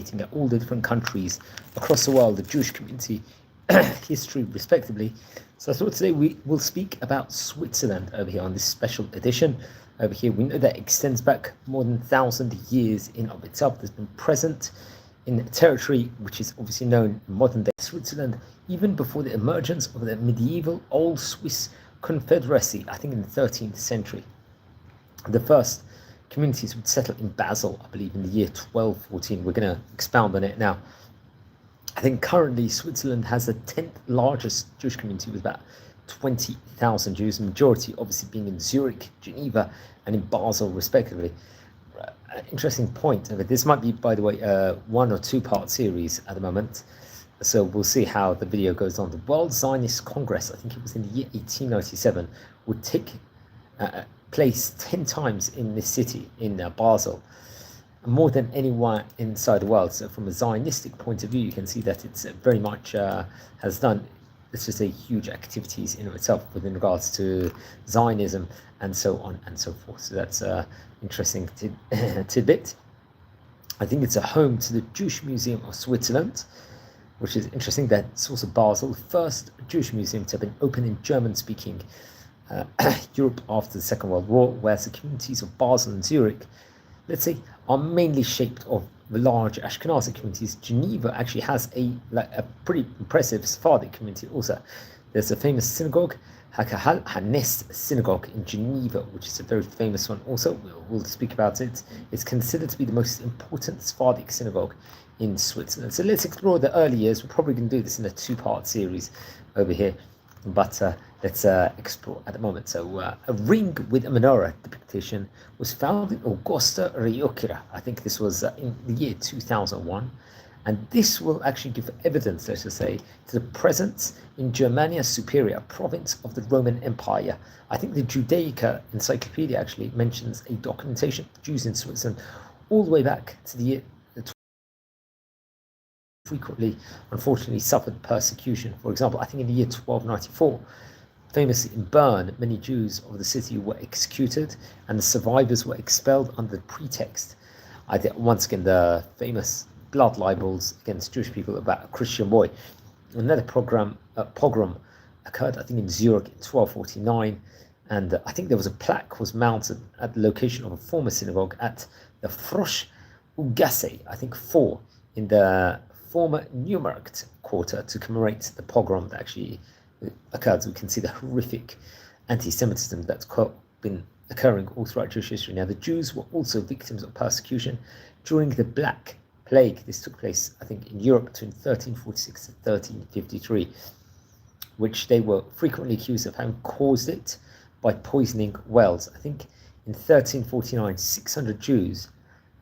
at all the different countries across the world, the Jewish community, history respectively. So I thought today we will speak about Switzerland over here on this special edition. Over here we know that extends back more than 1,000 years in of itself. There's been present in territory which is obviously known in modern day Switzerland even before the emergence of the medieval Old Swiss Confederacy, I think in the 13th century. The first communities would settle in Basel, I believe, in the year 1214. We're going to expound on it now. I think currently Switzerland has the 10th largest Jewish community with about 20,000 Jews, the majority obviously being in Zurich, Geneva, and in Basel, respectively. Interesting point. This might be, by the way, a 1 or 2 part series at the moment. So we'll see how the video goes on. The World Zionist Congress, I think it was in the year 1897, would take place 10 times in this city, in Basel, more than anywhere inside the world. So from a Zionistic point of view, you can see that it's very much has done, let's just say, huge activities in itself within regards to Zionism and so on and so forth. So that's interesting tidbit. I think it's a home to the Jewish Museum of Switzerland, which is interesting. That's also Basel, the first Jewish museum to have been opened in German-speaking Europe after the Second World War, whereas the communities of Basel and Zurich, let's say, are mainly shaped of the large Ashkenazi communities. Geneva actually has a pretty impressive Sephardic community also. There's a famous synagogue, Hakahal Hanes Synagogue in Geneva, which is a very famous one also. We'll speak about it. It's considered to be the most important Sephardic synagogue in Switzerland. So let's explore the early years. We're probably going to do this in a 2-part series over here, but let's explore at the moment. So a ring with a menorah depiction was found in Augusta Ryokira. I think this was in the year 2001. And this will actually give evidence, let's just say, to the presence in Germania Superior, province of the Roman Empire. I think the Judaica Encyclopedia actually mentions a documentation of Jews in Switzerland all the way back to the year frequently, unfortunately, suffered persecution. For example, I think in the year 1294, famously in Bern, many Jews of the city were executed and the survivors were expelled under the pretext, once again, the famous blood libels against Jewish people about a Christian boy. Another pogrom occurred, I think, in Zurich in 1249, and I think there was a plaque was mounted at the location of a former synagogue at the Frosch Ugasse, I think 4, in the former Neumarkt quarter to commemorate the pogrom that actually occurred. So we can see the horrific anti-Semitism that's been occurring all throughout Jewish history. Now, the Jews were also victims of persecution during the Black Plague. This took place, I think, in Europe between 1346 and 1353, which they were frequently accused of having caused it by poisoning wells. I think in 1349, 600 Jews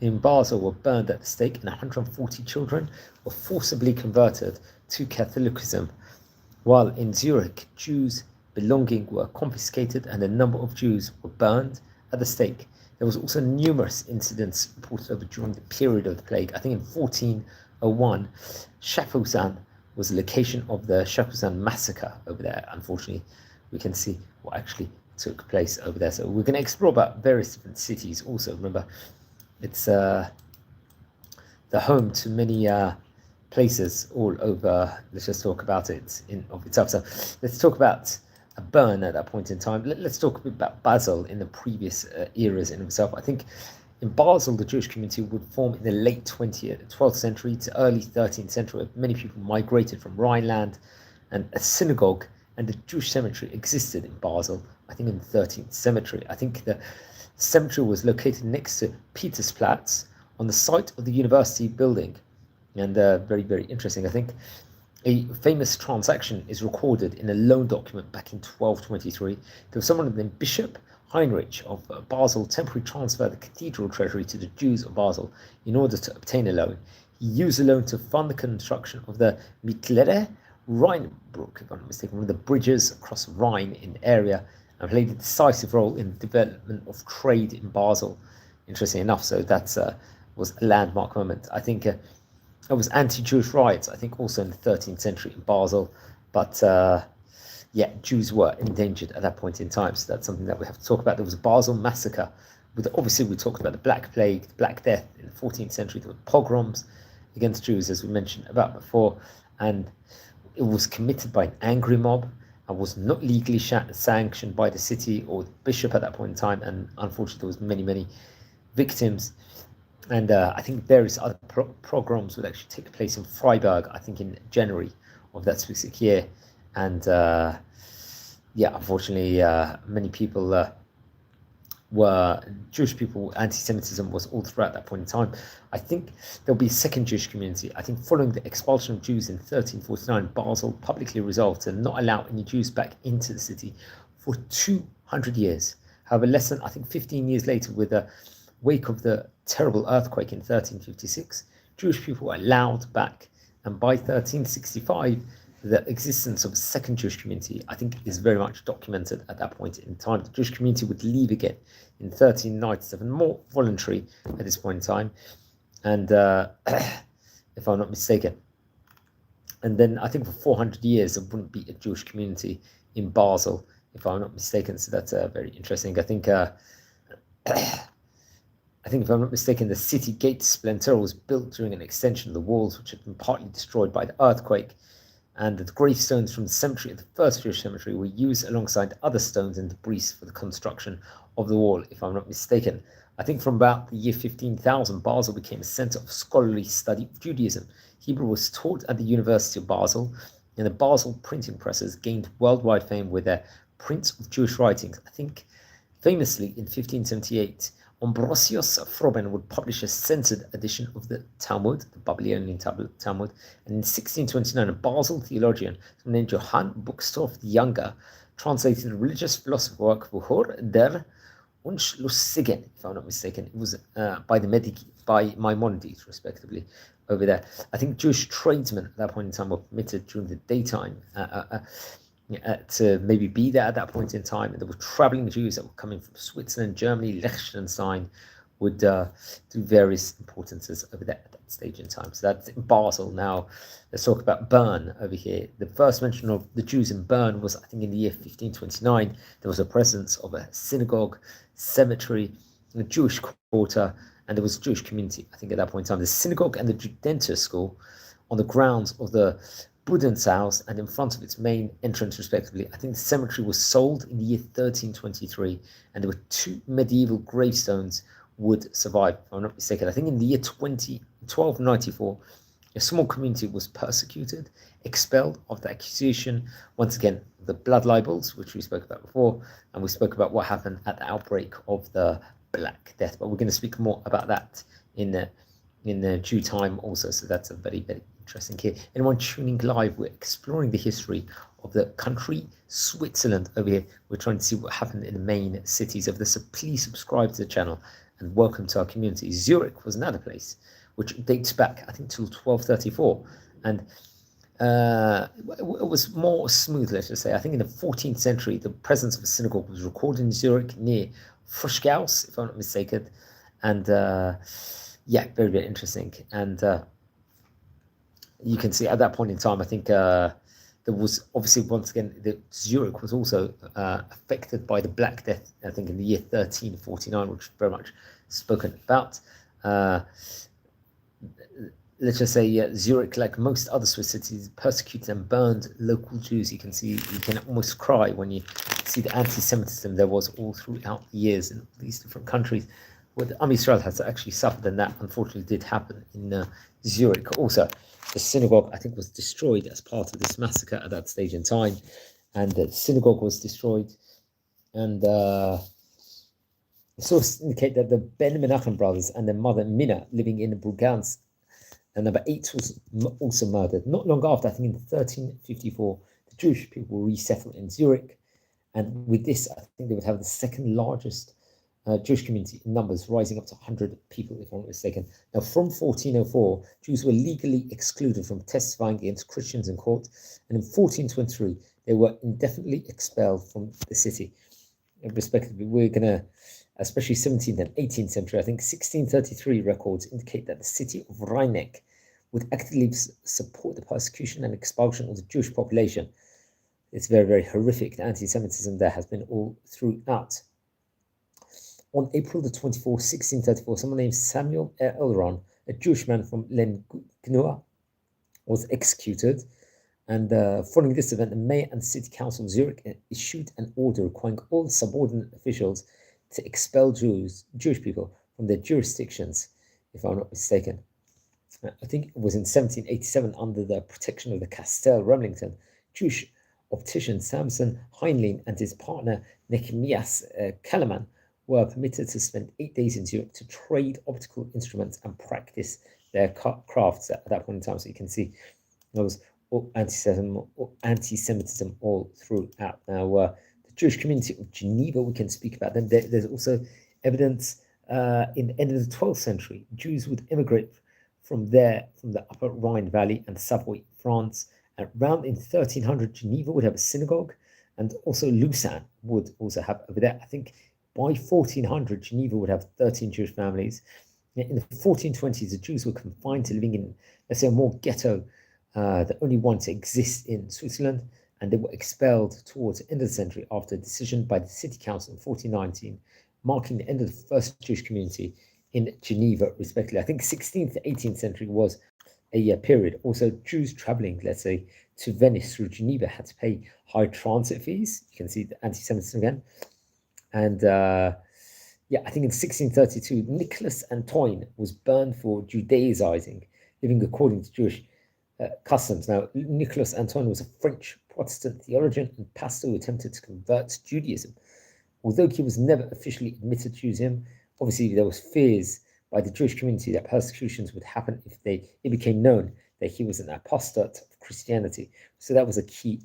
in Basel were burned at the stake and 140 children were forcibly converted to Catholicism, while in Zurich, Jews' belongings were confiscated and a number of Jews were burned at the stake. There was also numerous incidents reported over during the period of the plague. I think in 1401, Schaffhausen was the location of the Schaffhausen massacre over there. Unfortunately, we can see what actually took place over there. So we're going to explore about various different cities also. Remember, it's the home to many places all over. Let's just talk about it in of itself. So let's talk about Bern at that point in time. Let's talk a bit about Basel in the previous eras in itself. I think in Basel, the Jewish community would form in the late 12th century to early 13th century. Many people migrated from Rhineland, and a synagogue and a Jewish cemetery existed in Basel, I think in the 13th century. I think the cemetery was located next to Petersplatz on the site of the university building. And very, very interesting. I think a famous transaction is recorded in a loan document back in 1223. There was someone named Bishop Heinrich of Basel temporarily transferred the cathedral treasury to the Jews of Basel in order to obtain a loan. He used the loan to fund the construction of the Mittlere Rheinbrück, if I'm not mistaken, one of the bridges across Rhine in the area, and played a decisive role in the development of trade in Basel. Interesting enough, so that was a landmark moment. I think there was anti-Jewish riots, I think, also in the 13th century in Basel, but yeah, Jews were endangered at that point in time, so that's something that we have to talk about. There was a Basel massacre, obviously we talked about the Black Plague, the Black Death in the 14th century. There were pogroms against Jews, as we mentioned about before, and it was committed by an angry mob and was not legally sanctioned by the city or the bishop at that point in time, and unfortunately there was many victims. And I think various other pogroms would actually take place in Freiburg, I think in January of that specific year. And unfortunately, many people were Jewish people. Anti-Semitism was all throughout that point in time. I think there'll be a second Jewish community. I think following the expulsion of Jews in 1349, Basel publicly resolved to not allow any Jews back into the city for 200 years. However, less than, I think, 15 years later, with the wake of the terrible earthquake in 1356, Jewish people were allowed back. And by 1365, the existence of a second Jewish community, I think, is very much documented at that point in time. The Jewish community would leave again in 1397, more voluntary at this point in time, and if I'm not mistaken. And then I think for 400 years there wouldn't be a Jewish community in Basel, if I'm not mistaken. So that's very interesting. I think if I'm not mistaken, the city gate splinter was built during an extension of the walls, which had been partly destroyed by the earthquake. And the gravestones from the cemetery, the first Jewish cemetery, were used alongside other stones and debris for the construction of the wall, if I'm not mistaken. I think from about the year 15,000, Basel became a center of scholarly study of Judaism. Hebrew was taught at the University of Basel, and the Basel printing presses gained worldwide fame with their prints of Jewish writings. I think famously in 1578, Ambrosius Froben would publish a censored edition of the Talmud, the Babylonian Talmud, and in 1629, a Basel theologian named Johann Buxtorf the Younger translated the religious philosophy work Vuhor der Unschlussigen, if I'm not mistaken. It was by the Medici, by Maimonides, respectively, over there. I think Jewish tradesmen at that point in time were permitted during the daytime to maybe be there at that point in time. And there were traveling Jews that were coming from Switzerland, Germany, Liechtenstein, would do various importances over there at that stage in time. So that's in Basel. Now let's talk about Bern over here. The first mention of the Jews in Bern was, I think, in the year 1529. There was a presence of a synagogue, cemetery, a Jewish quarter, and there was a Jewish community, I think, at that point in time. The synagogue and the Judentus school on the grounds of the Budenshaus and in front of its main entrance, respectively. I think the cemetery was sold in the year 1323, and there were 2 medieval gravestones would survive, if I'm not mistaken. I think in the year 1294, a small community was persecuted, expelled after accusation, once again, the blood libels, which we spoke about before, and we spoke about what happened at the outbreak of the Black Death. But we're going to speak more about that in the due time also, so that's a very interesting here. Anyone tuning live, we're exploring the history of the country Switzerland over here. We're trying to see what happened in the main cities of this, so please subscribe to the channel and welcome to our community. Zurich was another place which dates back, I think, till 1234, and it was more smooth, let's just say. I think in the 14th century, the presence of a synagogue was recorded in Zurich near Frischgauss, if I'm not mistaken, and very interesting. And you can see at that point in time, I think there was obviously, once again, Zurich was also affected by the Black Death, I think, in the year 1349, which is very much spoken about. Let's just say Zurich, like most other Swiss cities, persecuted and burned local Jews. You can almost cry when you see the anti-Semitism there was all throughout the years in these different countries. What Am Yisrael has actually suffered, and that unfortunately did happen in Zurich. Also, the synagogue, I think, was destroyed as part of this massacre at that stage in time, and the synagogue was destroyed. And sources indicate that the Ben Menachem brothers and their mother Minna, living in Brugans, and number 8 was also murdered. Not long after, I think in 1354, the Jewish people were resettled in Zurich, and with this, I think they would have the second largest Jewish community in numbers, rising up to 100 people, if I'm not mistaken. Now, from 1404, Jews were legally excluded from testifying against Christians in court, and in 1423, they were indefinitely expelled from the city, respectively. We're going to, especially 17th and 18th century, I think 1633 records indicate that the city of Rheineck would actively support the persecution and expulsion of the Jewish population. It's very horrific. The anti-Semitism there has been all throughout. On April the 24th, 1634, someone named Samuel Elron, a Jewish man from Lengnua was executed. And following this event, the mayor and city council of Zurich issued an order requiring all subordinate officials to expel Jewish people from their jurisdictions, if I'm not mistaken. I think it was in 1787, under the protection of the Castel Remlington, Jewish optician Samson Heinlein and his partner Nehemias Kalaman were permitted to spend 8 days in Zurich to trade optical instruments and practice their crafts at that point in time. So you can see there was anti-Semitism all throughout. Now, the Jewish community of Geneva, we can speak about them. There's also evidence in the end of the 12th century. Jews would immigrate from the Upper Rhine Valley and Savoy, France. And around in 1300, Geneva would have a synagogue, and also Lausanne would also have over there. I think by 1400, Geneva would have 13 Jewish families. In the 1420s, the Jews were confined to living in, let's say, a more ghetto, the only one to exist in Switzerland, and they were expelled towards the end of the century after a decision by the city council in 1419, marking the end of the first Jewish community in Geneva, respectively. I think 16th to 18th century was a period. Also, Jews traveling, let's say, to Venice through Geneva had to pay high transit fees. You can see the anti-Semitism again. And I think in 1632, Nicholas Antoine was burned for Judaizing, living according to Jewish customs. Now, Nicholas Antoine was a French Protestant theologian and pastor who attempted to convert to Judaism. Although he was never officially admitted to Judaism, obviously there was fears by the Jewish community that persecutions would happen if it became known that he was an apostate of Christianity. So that was a key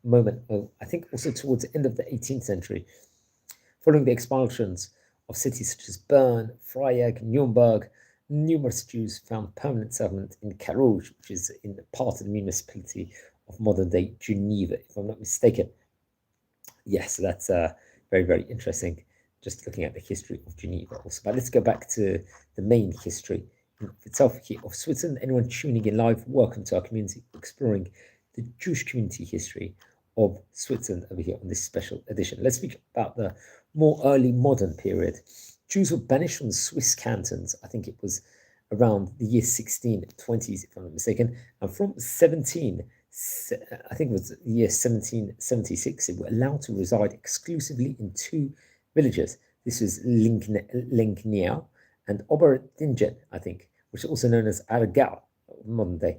moment, I think also towards the end of the 18th century. Following the expulsions of cities such as Bern, Freiburg, Nuremberg, numerous Jews found permanent settlement in Carouge, which is in part of the municipality of modern-day Geneva, if I'm not mistaken. Yes, so that's very, very interesting, just looking at the history of Geneva also. But let's go back to the main history itself here of Switzerland. Anyone tuning in live, welcome to our community, exploring the Jewish community history of Switzerland over here on this special edition. Let's speak about the more early modern period. Jews were banished from the Swiss cantons. I think it was around the year 1620s, if I'm not mistaken. And from I think it was the year 1776, they were allowed to reside exclusively in two villages. This was Lengniau and Oberdingen, I think, which is also known as Aargau, modern day.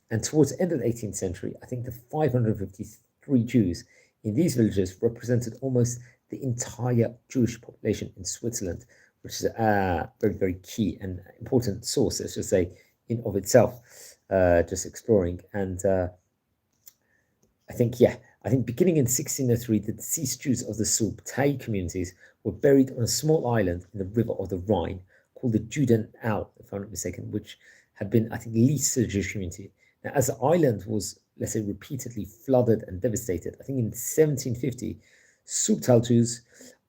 And towards the end of the 18th century, I think the 553 Jews in these villages represented almost the entire Jewish population in Switzerland, which is a very, very key and important source, let's just say, in of itself, just exploring. And I think beginning in 1603, the deceased Jews of the Sultai communities were buried on a small island in the river of the Rhine called the Judenau, if I'm not mistaken, which had been, I think, leased to the Jewish community. Now, as the island was, let's say, repeatedly flooded and devastated, I think in 1750, Sultai Jews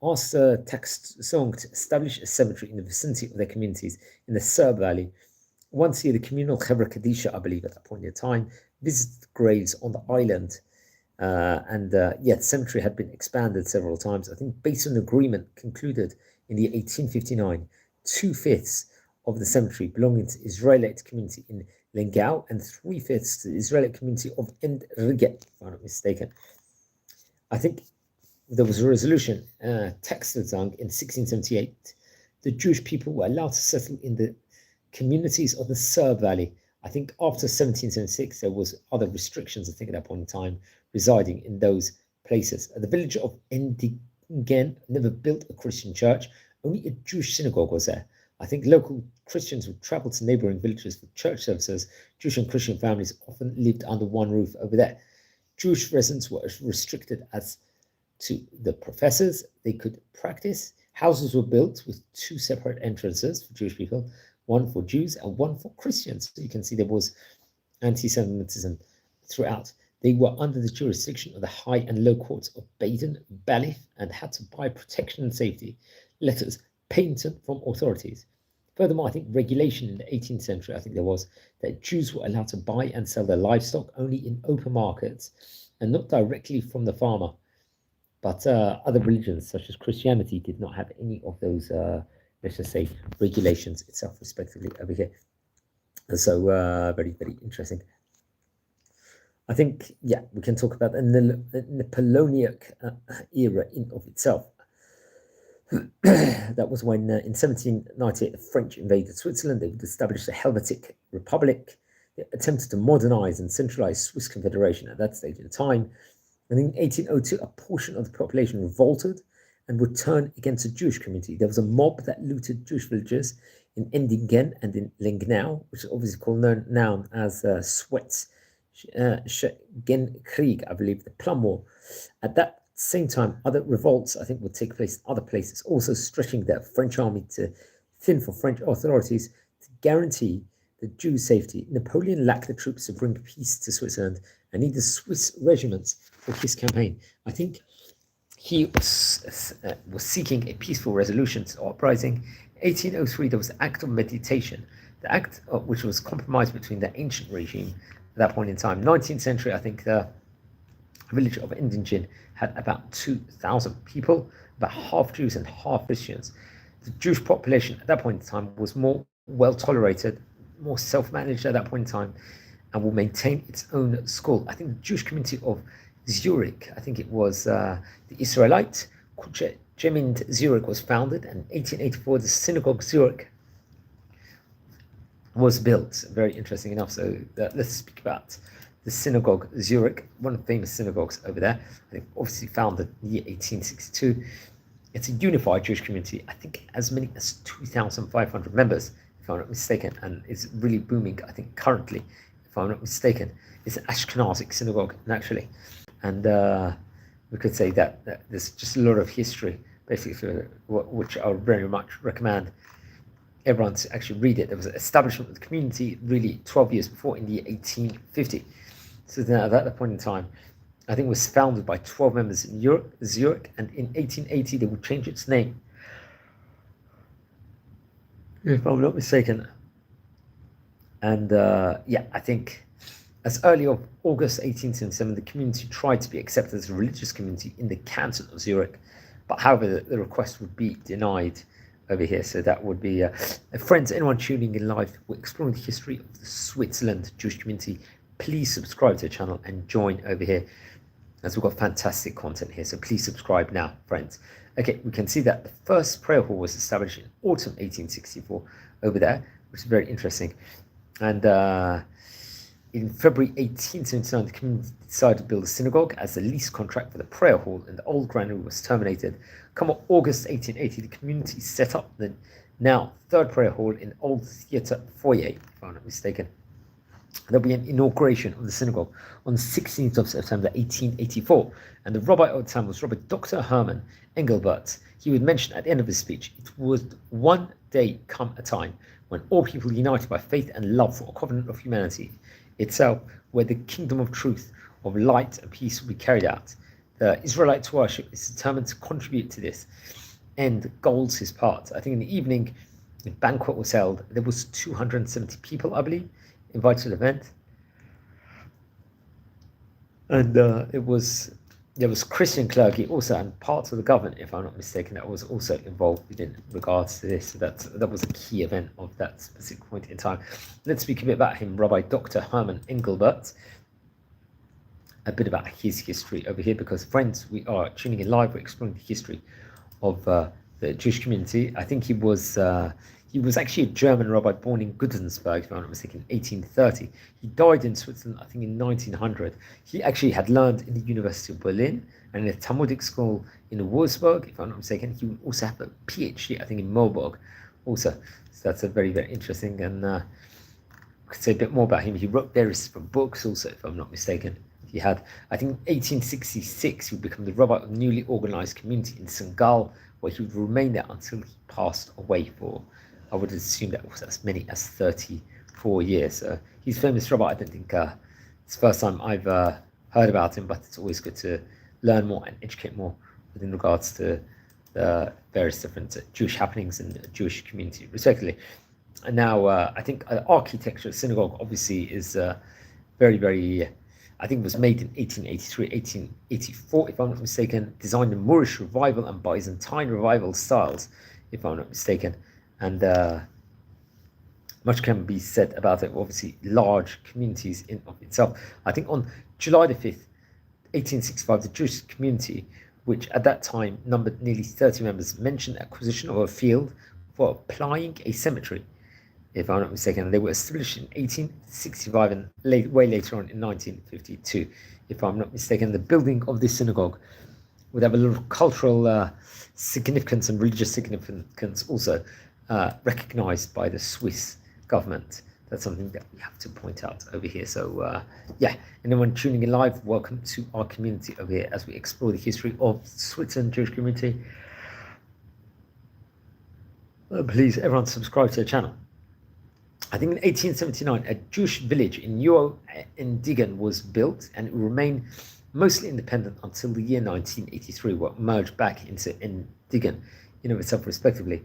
asked Taxong to establish a cemetery in the vicinity of their communities in the Serb Valley. Once a year, the communal Chevra Kadisha, I believe, at that point in time, visited graves on the island. The cemetery had been expanded several times. I think based on an agreement concluded in the 1859, 2/5 of the cemetery belonging to the Israelite community in Lengau and 3/5 to the Israelite community of Endrige, if I'm not mistaken. I think there was a resolution, Textazang, in 1678. The Jewish people were allowed to settle in the communities of the Serb Valley. I think after 1776, there was other restrictions, I think, at that point in time, residing in those places. The village of Endingen never built a Christian church. Only a Jewish synagogue was there. I think local Christians would travel to neighboring villages for church services. Jewish and Christian families often lived under one roof over there. Jewish residents were restricted as to the professors they could practice. Houses were built with two separate entrances for Jewish people, one for Jews and one for Christians. So you can see there was anti-Semitism throughout. They were under the jurisdiction of the high and low courts of Baden, Bailiff, and had to buy protection and safety letters patented from authorities. Furthermore, I think regulation in the 18th century, I think there was, that Jews were allowed to buy and sell their livestock only in open markets and not directly from the farmer. But other religions, such as Christianity, did not have any of those let's just say, regulations itself, respectively, over here. And so, very, very interesting. I think, yeah, we can talk about the Napoleonic era in of itself. That was when, in 1798, the French invaded Switzerland. They would establish the Helvetic Republic. They attempted to modernize and centralize Swiss Confederation at that stage in time. And in 1802, a portion of the population revolted and would turn against the Jewish community. There was a mob that looted Jewish villages in Endingen and in Lengnau, which is obviously called now as Schweitz, Krieg, I believe, the Plum War. At that same time, other revolts, I think, would take place in other places, also stretching the French army to thin for French authorities to guarantee the Jews' safety. Napoleon lacked the troops to bring peace to Switzerland and needed Swiss regiments for his campaign. I think he was seeking a peaceful resolution to the uprising. 1803, there was the Act of Meditation, the act which was compromised between the ancient regime at that point in time. 19th century, I think the village of Endingen had about 2,000 people, about half Jews and half Christians. The Jewish population at that point in time was more well tolerated, more self-managed at that point in time, and will maintain its own school. I think the Jewish community of Zurich, I think it was the Israelite Gemeinde Zurich was founded, and in 1884 the synagogue Zurich was built. Very interesting enough. So let's speak about the synagogue Zurich, one of the famous synagogues over there. I think obviously founded in the year 1862. It's a unified Jewish community. I think as many as 2,500 members, if I'm not mistaken, and it's really booming, I think, currently, if I'm not mistaken. It's an Ashkenazic synagogue, naturally. And we could say that there's just a lot of history, basically, which I would very much recommend everyone to actually read it. There was an establishment of the community really 12 years before, in the year 1850. So then at that point in time, I think it was founded by 12 members in Zurich, and in 1880 they would change its name, if I'm not mistaken. And yeah, I think as early as August 1877, the community tried to be accepted as a religious community in the canton of Zurich, but however, the request would be denied over here. So that would be friends, anyone tuning in live, we're exploring the history of the Switzerland Jewish community. Please subscribe to the channel and join over here, as we've got fantastic content here. So please subscribe now, friends. Okay, we can see that the first prayer hall was established in autumn 1864 over there, which is very interesting. And in February 1879, the community decided to build a synagogue as the lease contract for the prayer hall, and the old granary was terminated. Come August 1880, the community set up the now third prayer hall in Old Theatre Foyer, if I'm not mistaken. There'll be an inauguration of the synagogue on the 16th of September 1884, and the rabbi of the time was Rabbi Dr. Hermann Engelbert. He would mention at the end of his speech, it would one day come a time when all people united by faith and love for a covenant of humanity itself, where the kingdom of truth, of light and peace will be carried out. The Israelite worship is determined to contribute to this end goals his part. I think in the evening, a banquet was held. There was 270 people, I believe, invited to the event, and there was Christian clergy also, and parts of the government, if I'm not mistaken, that was also involved in regards to this. So that was a key event of that specific point in time. Let's speak a bit about him, Rabbi Dr. Hermann Engelbert. A bit about his history over here, because friends, we are tuning in live. We're exploring the history of the Jewish community. I think he was actually a German rabbi born in Gudensberg, if I'm not mistaken, in 1830. He died in Switzerland, I think, in 1900. He actually had learned in the University of Berlin and in a Talmudic school in Wurzburg, if I'm not mistaken. He would also have a PhD, I think, in Marburg also. So that's a very, very interesting, and I could say a bit more about him. He wrote various different books also, if I'm not mistaken. He had, I think, 1866, he would become the rabbi of a newly organized community in St. Gall, where he would remain there until he passed away for, I would assume that was as many as 34 years. He's a famous rabbi. I don't think it's the first time I've heard about him, but it's always good to learn more and educate more within regards to the various different Jewish happenings in the Jewish community, respectively. And now, I think architecture, synagogue obviously is very, very, I think it was made in 1883, 1884, if I'm not mistaken, designed in Moorish revival and Byzantine revival styles, if I'm not mistaken. and much can be said about it. Obviously, large communities in of itself. I think on July the 5th, 1865, the Jewish community, which at that time numbered nearly 30 members, mentioned acquisition of a field for applying a cemetery, if I'm not mistaken. They were established in 1865 and way later on in 1952, if I'm not mistaken. The building of this synagogue would have a lot of cultural significance and religious significance also, recognized by the Swiss government. That's something that we have to point out over here. So yeah, anyone tuning in live, welcome to our community over here as we explore the history of Switzerland Jewish community. Please, everyone subscribe to the channel. I think in 1879, a Jewish village in Neu-Endigen was built, and it remained mostly independent until the year 1983, where it merged back into Endigen in of itself, respectively.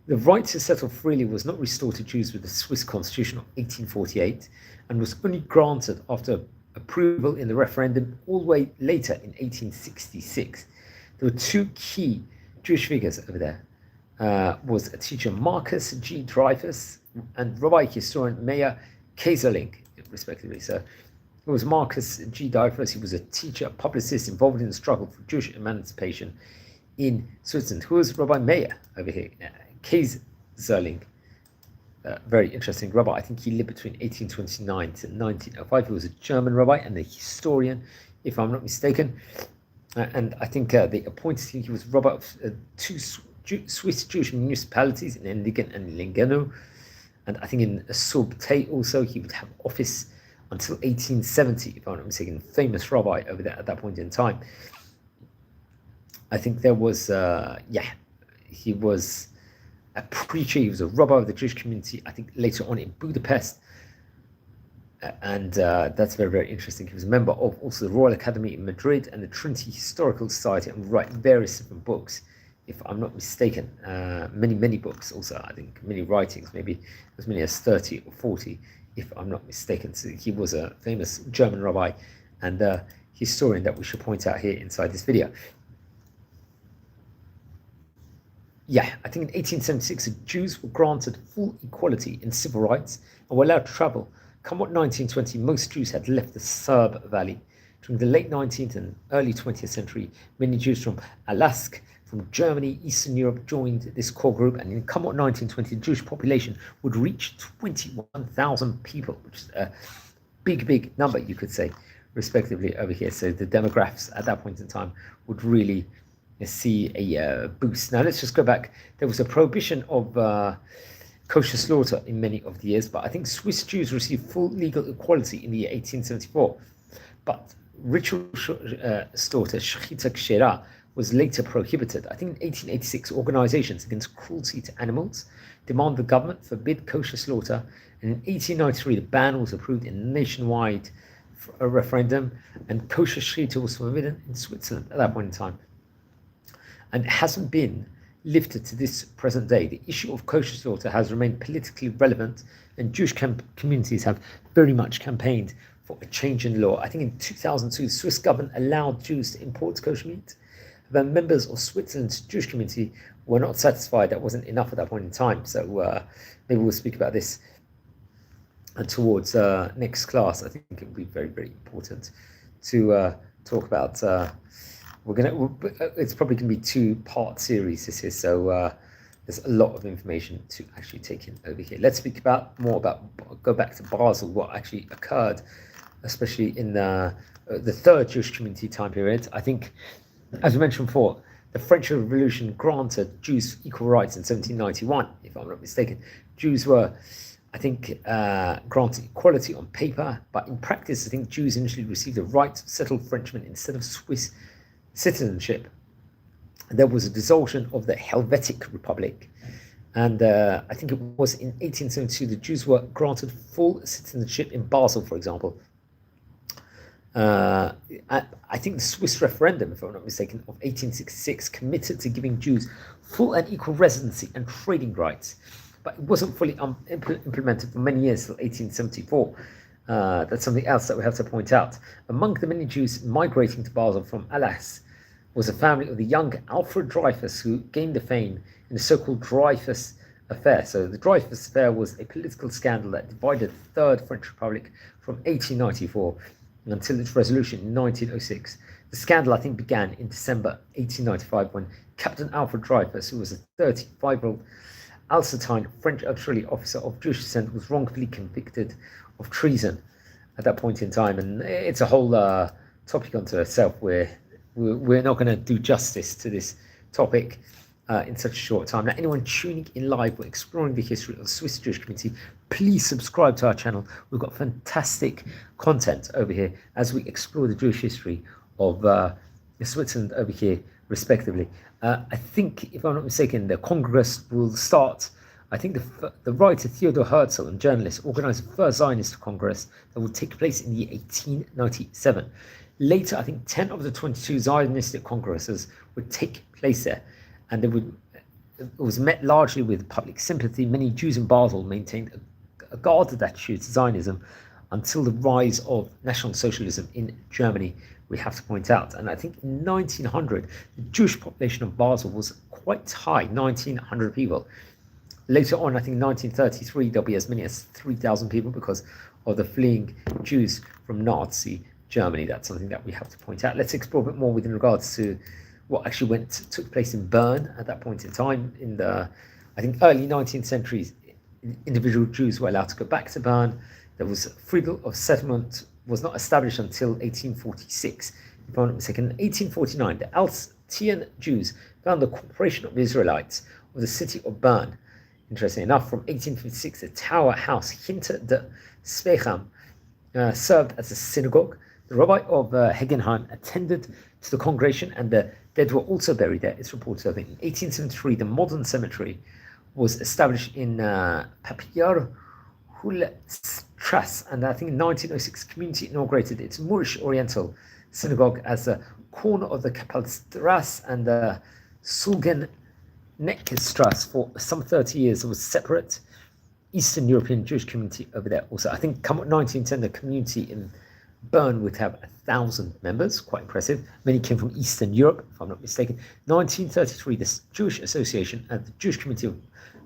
The right to settle freely was not restored to Jews with the Swiss Constitution of 1848, and was only granted after approval in the referendum all the way later in 1866. There were two key Jewish figures over there. Was a teacher Marcus G. Dreyfus and Rabbi historian Meir Kaiserling, respectively. So it was Marcus G. Dreyfus. He was a teacher, publicist involved in the struggle for Jewish emancipation in Switzerland. Who was Rabbi Meir over here? Kaiserling, very interesting rabbi. I think he lived between 1829 to 1905. He was a German rabbi and a historian, if I'm not mistaken. And I think they appointed him. He was rabbi of two Swiss Jewish municipalities in Endigen and Lingeno. And I think in Sobte also he would have office until 1870, if I'm not mistaken. Famous rabbi over there at that point in time. I think there was, he was a preacher. He was a rabbi of the Jewish community, I think later on in Budapest. And that's very, very interesting. He was a member of also the Royal Academy in Madrid and the Trinity Historical Society, and wrote various different books, if I'm not mistaken. Many books also, I think, many writings, maybe as many as 30 or 40, if I'm not mistaken. So he was a famous German rabbi and historian that we should point out here inside this video. Yeah, I think in 1876, the Jews were granted full equality in civil rights and were allowed to travel. Come what 1920, most Jews had left the Serb Valley. During the late 19th and early 20th century, many Jews from Alaska, from Germany, Eastern Europe joined this core group, and in come what 1920, the Jewish population would reach 21,000 people, which is a big number, you could say, respectively over here. So the demographics at that point in time would really see a boost. Now let's just go back. There was a prohibition of kosher slaughter in many of the years, but I think Swiss Jews received full legal equality in the year 1874. But ritual slaughter, shechita kshera, was later prohibited. I think in 1886, organizations against cruelty to animals demanded the government forbid kosher slaughter, and in 1893 the ban was approved in a nationwide referendum, and kosher shechita was forbidden in Switzerland at that point in time. And it hasn't been lifted to this present day. The issue of kosher slaughter has remained politically relevant, and Jewish communities have very much campaigned for a change in law. I think in 2002, the Swiss government allowed Jews to import kosher meat. But members of Switzerland's Jewish community were not satisfied. That wasn't enough at that point in time. So maybe we'll speak about this towards next class. I think it will be very, very important to talk about. It's probably going to be two-part series this is. So there's a lot of information to actually take in over here. Let's speak more about go back to Basel, what actually occurred, especially in the third Jewish community time period. I think, as we mentioned before, the French Revolution granted Jews equal rights in 1791, if I'm not mistaken. Jews were, I think, granted equality on paper, but in practice, I think Jews initially received the right to settle Frenchmen instead of Swiss citizenship. There was a dissolution of the Helvetic Republic, and I think it was in 1872 the Jews were granted full citizenship in Basel, for example. I think the Swiss referendum, if I'm not mistaken, of 1866 committed to giving Jews full and equal residency and trading rights, but it wasn't fully implemented for many years till 1874. That's something else that we have to point out. Among the many Jews migrating to Basel from Alsace was a family of the young Alfred Dreyfus, who gained the fame in the so-called Dreyfus affair. So the Dreyfus Affair was a political scandal that divided the Third French Republic from 1894 until its resolution in 1906. The scandal, I think, began in December 1895 when Captain Alfred Dreyfus, who was a 35-year-old Alsace French auxiliary officer of Jewish descent, was wrongfully convicted of treason at that point in time. And it's a whole topic unto itself where we're not going to do justice to this topic in such a short time. Now, anyone tuning in live, we're exploring the history of the Swiss Jewish community. Please subscribe to our channel. We've got fantastic content over here as we explore the Jewish history of Switzerland over here, respectively. I think, if I'm not mistaken, the Congress will start. I think the writer Theodor Herzl and journalist organized the first Zionist Congress that will take place in the year 1897. Later, I think 10 of the 22 Zionistic Congresses would take place there, and it was met largely with public sympathy. Many Jews in Basel maintained a guarded attitude to Zionism until the rise of National Socialism in Germany, we have to point out. And I think in 1900, the Jewish population of Basel was quite high, 1,900 people. Later on, I think in 1933, there'll be as many as 3,000 people because of the fleeing Jews from Nazi Germany. That's something that we have to point out. Let's explore a bit more with regards to what actually took place in Bern at that point in time. In the, I think, early 19th century, individual Jews were allowed to go back to Bern. There was freedom of settlement was not established until 1846. If I'm not mistaken, in 1849, the Alsatian Jews found the Corporation of Israelites of the city of Bern. Interesting enough, from 1856, the Tower House Hinter de Specham served as a synagogue. The rabbi of Hegenheim attended to the congregation, and the dead were also buried there. It's reported, I think, in 1873, the modern cemetery was established in Papier Hulstrasse, and I think in 1906, community inaugurated its Moorish Oriental synagogue as a corner of the Kapellstrasse and the Sulgen-Neckstrasse. For some 30 years, there was separate Eastern European Jewish community over there also. I think come 1910, the community in Bern would have 1,000 members, quite impressive. Many came from Eastern Europe, if I'm not mistaken. 1933, the Jewish Association and the Jewish Community of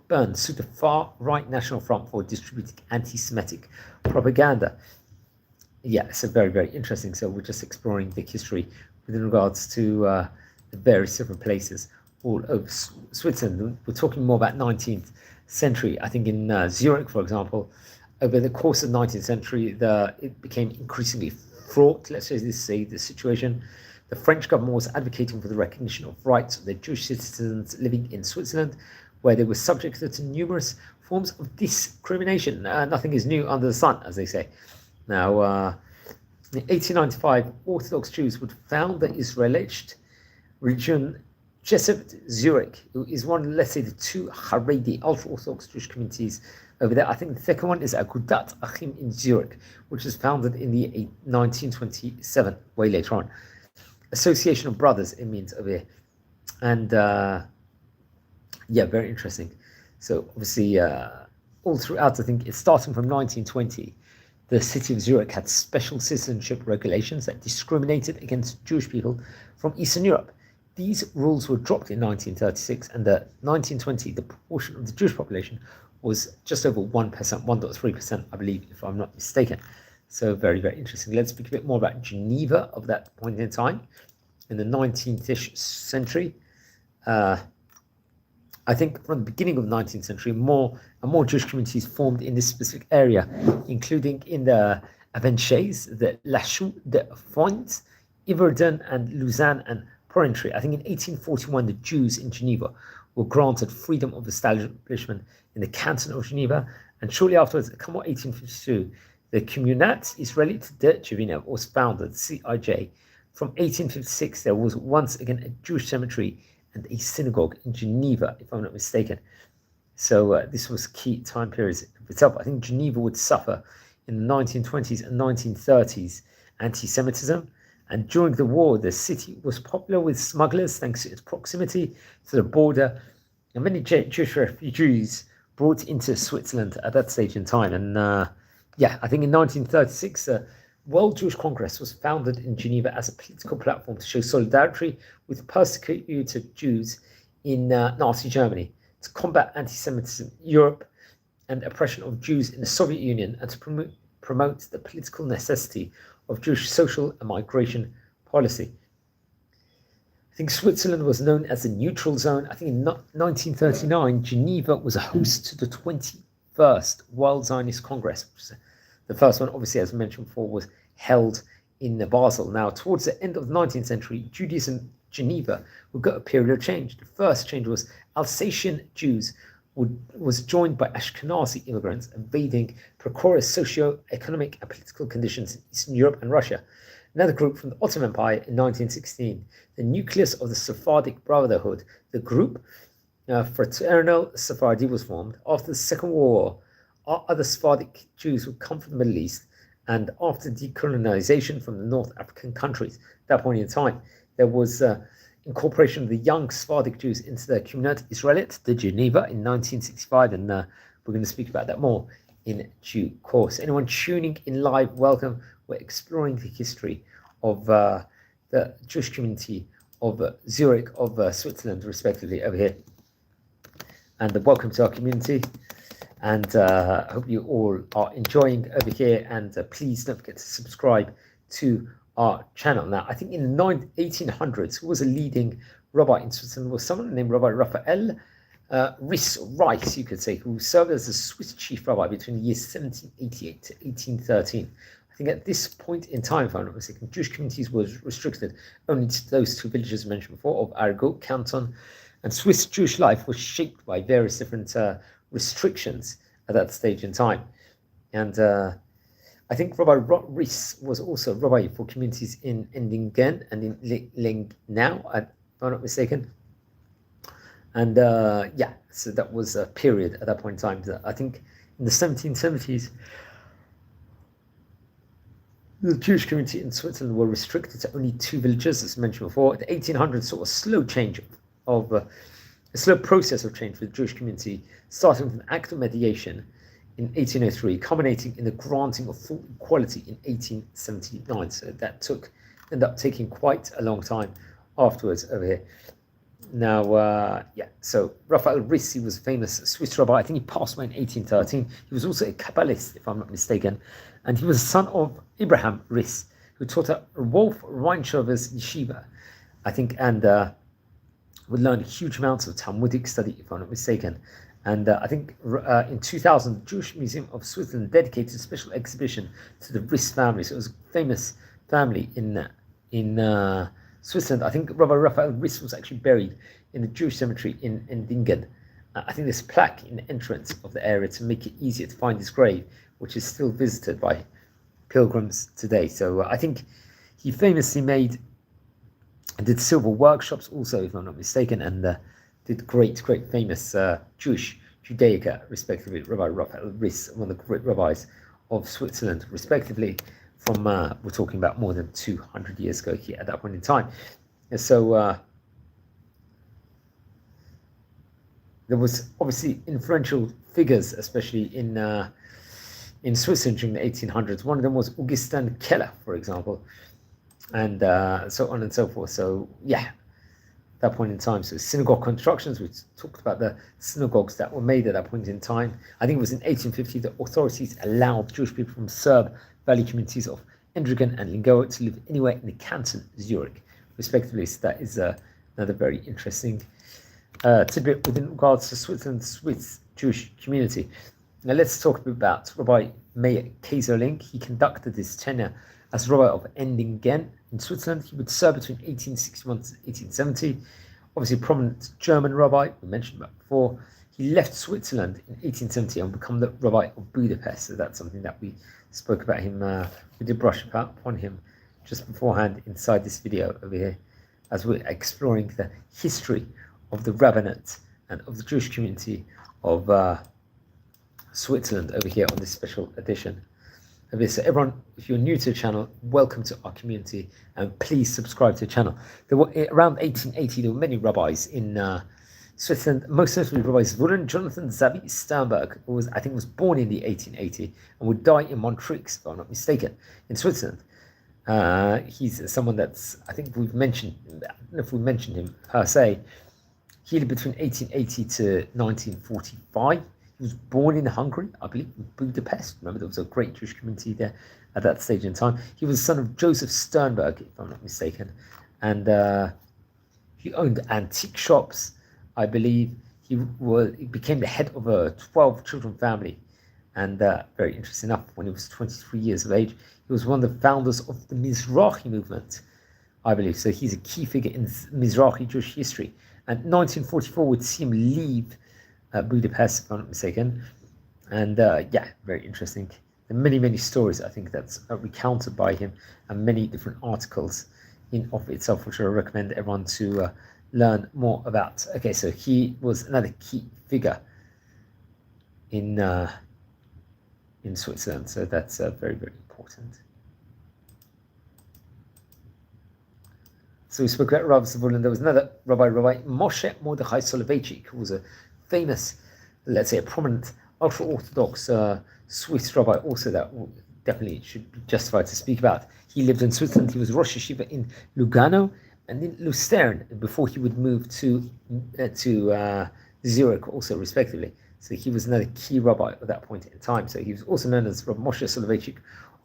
Bern sued the far-right National Front for distributing anti-Semitic propaganda. Yeah, so very, very interesting. So we're just exploring the history with regards to the various different places all over Switzerland. We're talking more about 19th century. I think in Zurich, for example, over the course of the 19th century, it became increasingly fraught, let's say the situation. The French government was advocating for the recognition of rights of their Jewish citizens living in Switzerland, where they were subjected to numerous forms of discrimination. Nothing is new under the sun, as they say. Now, in 1895, Orthodox Jews would found the Israelite region Jessup Zurich, who is one, let's say, the two Haredi, ultra-Orthodox Jewish communities over there. I think the second one is Agudat Achim in Zurich, which was founded in the 1927, way later on. Association of Brothers, it means over here. And yeah, very interesting. So obviously, all throughout, I think it's starting from 1920, the city of Zurich had special citizenship regulations that discriminated against Jewish people from Eastern Europe. These rules were dropped in 1936, and the 1920, the proportion of the Jewish population was just over 1%, 1.3%, I believe, if I'm not mistaken. So very, very interesting. Let's speak a bit more about Geneva of that point in time in the 19th-ish century. I think from the beginning of the 19th century, more and more Jewish communities formed in this specific area, including in the Avenches, the Lachaux, the Fointes, Yverdon, and Lausanne and Porrentruy. I think in 1841, the Jews in Geneva were granted freedom of establishment in the canton of Geneva, and shortly afterwards, come 1852, the Communat Israelite de Geneva was founded, CIJ. From 1856, there was once again a Jewish cemetery and a synagogue in Geneva, if I'm not mistaken. So this was key time periods itself. I think Geneva would suffer in the 1920s and 1930s anti-Semitism. And during the war, the city was popular with smugglers thanks to its proximity to the border. And many Jewish refugees brought into Switzerland at that stage in time. And yeah, I think in 1936, the World Jewish Congress was founded in Geneva as a political platform to show solidarity with persecuted Jews in Nazi Germany. to combat anti-Semitism in Europe and oppression of Jews in the Soviet Union, and to promote the political necessity of Jewish social and migration policy. I think Switzerland was known as the neutral zone. I think in 1939, Geneva was a host to the 21st World Zionist Congress, which is the first one, obviously, as mentioned before, was held in Basel. Now, towards the end of the 19th century, Judaism Geneva would go a period of change. The first change was Alsatian Jews was joined by Ashkenazi immigrants invading precarious socio-economic and political conditions in Eastern Europe and Russia. Another group from the Ottoman Empire in 1916, the nucleus of the Sephardic Brotherhood, the group Fraternal Sephardi was formed. After the Second World War, other Sephardic Jews would come from the Middle East, and after decolonization from the North African countries. At that point in time, there was incorporation of the young Sephardic Jews into the Communauté Israélite de Geneva in 1965, and we're going to speak about that more in due course. Anyone tuning in live, welcome. We're exploring the history of the Jewish community of Zurich, of Switzerland, respectively, over here. And welcome to our community. And I hope you all are enjoying over here. And please don't forget to subscribe to our channel. Now, I think in the 1800s, who was a leading rabbi in Switzerland was someone named Rabbi Raphael Rice, you could say, who served as a Swiss chief rabbi between the years 1788 to 1813. I think at this point in time, if I'm not mistaken, Jewish communities was restricted only to those two villages mentioned before of Argot canton, and Swiss Jewish life was shaped by various different restrictions at that stage in time. And I think Rabbi Rice was also rabbi for communities in Endingen and in Lengnau, if I'm not mistaken. And yeah, so that was a period at that point in time. I think in the 1770s, the Jewish community in Switzerland were restricted to only two villages, as mentioned before. The 1800s saw a slow change of a slow process of change for the Jewish community, starting with an act of mediation in 1803, culminating in the granting of full equality in 1879. So that ended up taking quite a long time afterwards over here. Now, yeah, so Raphael Rice was a famous Swiss rabbi. I think he passed away in 1813. He was also a Kabbalist, if I'm not mistaken. And he was a son of Abraham Rice, who taught at Wolf Reinschover's yeshiva, I think, and would learn huge amounts of Talmudic study, if I'm not mistaken. And I think in 2000, the Jewish Museum of Switzerland dedicated a special exhibition to the Rice family. So it was a famous family in Switzerland. I think Rabbi Raphael Rice was actually buried in the Jewish cemetery in Endingen. I think there's a plaque in the entrance of the area to make it easier to find his grave, which is still visited by pilgrims today. So I think he famously did silver workshops also, if I'm not mistaken, and did great famous Jewish Judaica, respectively. Rabbi Raphael Rice, one of the great rabbis of Switzerland, respectively, from we're talking about more than 200 years ago here at that point in time. And so there was obviously influential figures, especially in Switzerland during the 1800s. One of them was Augustin Keller, for example, and so on and so forth. So yeah, at that point in time. So synagogue constructions, we talked about the synagogues that were made at that point in time. I think it was in 1850 that authorities allowed Jewish people from Serb Valley communities of Endringen and Lingoa to live anywhere in the canton Zurich, respectively. So that is another very interesting tidbit within regards to Switzerland's Swiss Jewish community. Now let's talk a bit about Rabbi Meir Kaiserling. He conducted his tenure as rabbi of Endingen in Switzerland. He would serve between 1861 and 1870. Obviously a prominent German rabbi, we mentioned about before. He left Switzerland in 1870 and became the rabbi of Budapest. So that's something that we spoke about him. We did brush upon him just beforehand inside this video over here, as we're exploring the history of the rabbinate and of the Jewish community of Switzerland over here on this special edition of this. So everyone, if you're new to the channel, welcome to our community, and please subscribe to the channel. There were around 1880, there were many rabbis in Switzerland, most notably Rabbi Zvulun Jonathan Zavi Sternberg, who was born in the 1880 and would die in Montreux, if I'm not mistaken, in Switzerland. He's someone that's, I think we've mentioned, I don't know if we mentioned him per se. He lived between 1880 to 1945. He was born in Hungary, I believe, in Budapest. Remember, there was a great Jewish community there at that stage in time. He was the son of Joseph Sternberg, if I'm not mistaken. And he owned antique shops, I believe. He became the head of a 12-children family. And very interesting enough, when he was 23 years of age, he was one of the founders of the Mizrahi movement, I believe. So he's a key figure in Mizrahi Jewish history. And 1944 would see him leave Budapest, if I'm not mistaken. And yeah, very interesting. There are many, many stories, I think, that's recounted by him, and many different articles in of itself, which I recommend everyone to learn more about. Okay, so he was another key figure in Switzerland, so that's very, very important. So we spoke about Rav Zavulun. There was another Rabbi Moshe Mordechai Soloveitchik, who was a famous, let's say, a prominent ultra-Orthodox Swiss rabbi, also that definitely should be justified to speak about. He lived in Switzerland. He was Rosh Yeshiva in Lugano and in Lucerne before he would move to Zurich, also respectively. So he was another key rabbi at that point in time. So he was also known as Rabbi Moshe Soloveitchik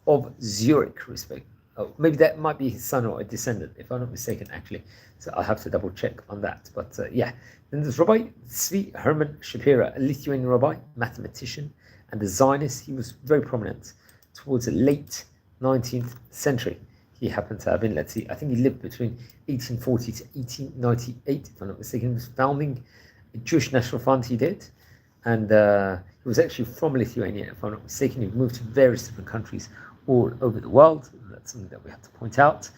of Zurich, respect. Oh, maybe that might be his son or a descendant, if I'm not mistaken, actually. So I'll have to double check on that. But yeah, then there's Rabbi Tzvi Herman Shapira, a Lithuanian rabbi, mathematician, and a Zionist. He was very prominent towards the late 19th century. He happened to have been, let's see, I think he lived between 1840 to 1898, if I'm not mistaken. He was founding a Jewish National Fund, he did. And he was actually from Lithuania, if I'm not mistaken. He moved to various different countries all over the world. That's something that we have to point out.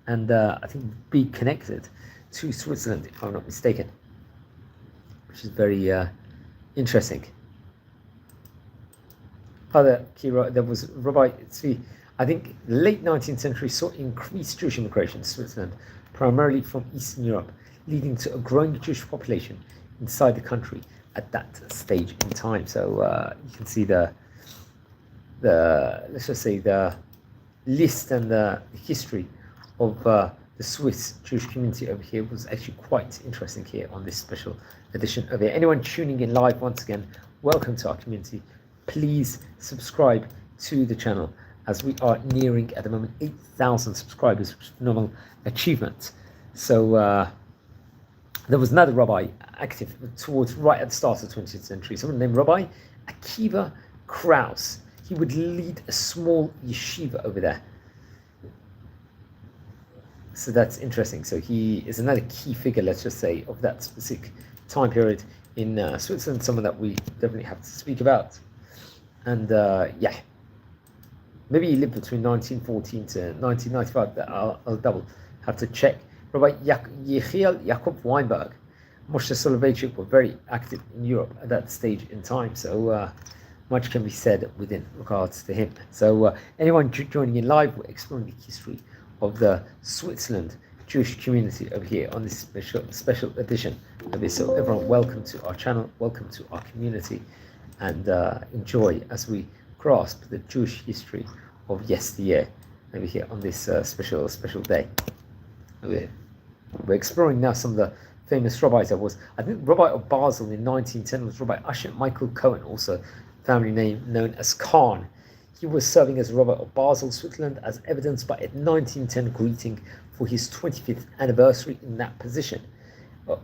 And I think be connected to Switzerland, if I'm not mistaken, which is very interesting. Other key, there was Rabbi Tzvi. I think the late 19th century saw increased Jewish immigration to Switzerland, primarily from Eastern Europe, leading to a growing Jewish population inside the country at that stage in time. So you can see the let's just say the list and the history of the Swiss Jewish community over here was actually quite interesting here on this special edition of it. Anyone tuning in live, once again, welcome to our community. Please subscribe to the channel, as we are nearing at the moment 8,000 subscribers, which is a phenomenal achievement. So there was another rabbi active towards right at the start of the 20th century, someone named Rabbi Akiva Kraus. He would lead a small yeshiva over there. So that's interesting. So he is another key figure, let's just say, of that specific time period in Switzerland, someone that we definitely have to speak about. And yeah, maybe he lived between 1914 to 1995. I'll double have to check. Rabbi Yechiel Jakob Weinberg, Moshe Soloveitchik were very active in Europe at that stage in time. So much can be said within regards to him. So anyone joining in live, we're exploring the history of the Switzerland Jewish community over here on this special edition of this. So everyone, welcome to our channel, welcome to our community, and enjoy as we grasp the Jewish history of yesteryear over here on this special day. We're exploring now some of the famous rabbis. I think Rabbi of Basel in 1910 was Rabbi Asher Michael Cohen, also family name known as Khan. He was serving as Rabbi of Basel, Switzerland, as evidenced by a 1910 greeting for his 25th anniversary in that position.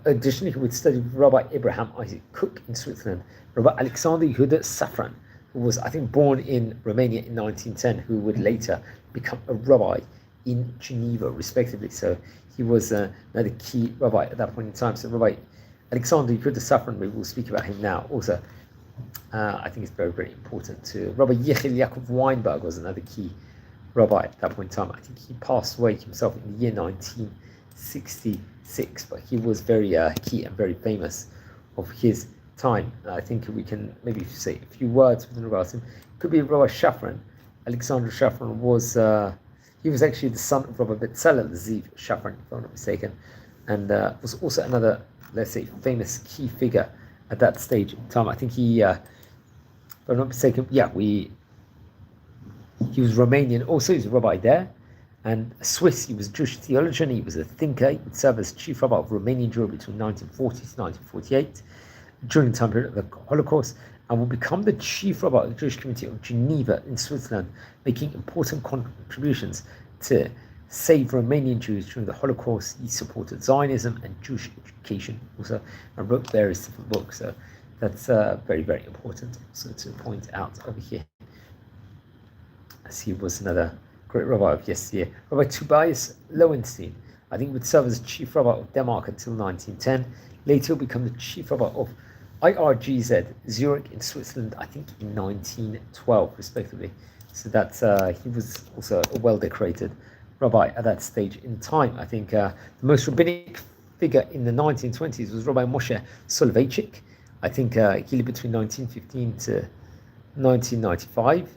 Additionally, he would study with Rabbi Abraham Isaac Cook in Switzerland, Rabbi Alexander Yehuda Safran, who was, I think, born in Romania in 1910, who would later become a rabbi in Geneva, respectively. So he was another key rabbi at that point in time. So Rabbi Alexander Yehuda Safran, we will speak about him now also. I think it's very, very important too. Rabbi Yechiel Yaakov Weinberg was another key rabbi at that point in time. I think he passed away himself in the year 1966, but he was very key and very famous of his time. I think we can maybe say a few words within regards to him. Could be Rabbi Shafran. Alexander Shafran was he was actually the son of Rabbi Betzalel Ziv Shafran, if I'm not mistaken, and was also another, let's say, famous key figure at that stage in time. I think he, if I'm not mistaken, yeah, he was Romanian. Also, he's a rabbi there, And a Swiss, he was a Jewish theologian, he was a thinker, he would serve as chief rabbi of Romanian Jewry between 1940 to 1948, during the time period of the Holocaust, and will become the chief rabbi of the Jewish community of Geneva in Switzerland, making important contributions to save Romanian Jews during the Holocaust. He supported Zionism and Jewish education also, and wrote various different books. So that's very, very important also to point out over here, as he was another great rabbi of yesteryear. Rabbi Tobias Lowenstein, I think, would serve as chief rabbi of Denmark until 1910. Later he'll become the chief rabbi of IRGZ Zurich in Switzerland, I think in 1912 respectively. So that's he was also a well-decorated rabbi at that stage in time. I think the most rabbinic figure in the 1920s was Rabbi Moshe Soloveitchik. I think he lived between 1915 to 1995.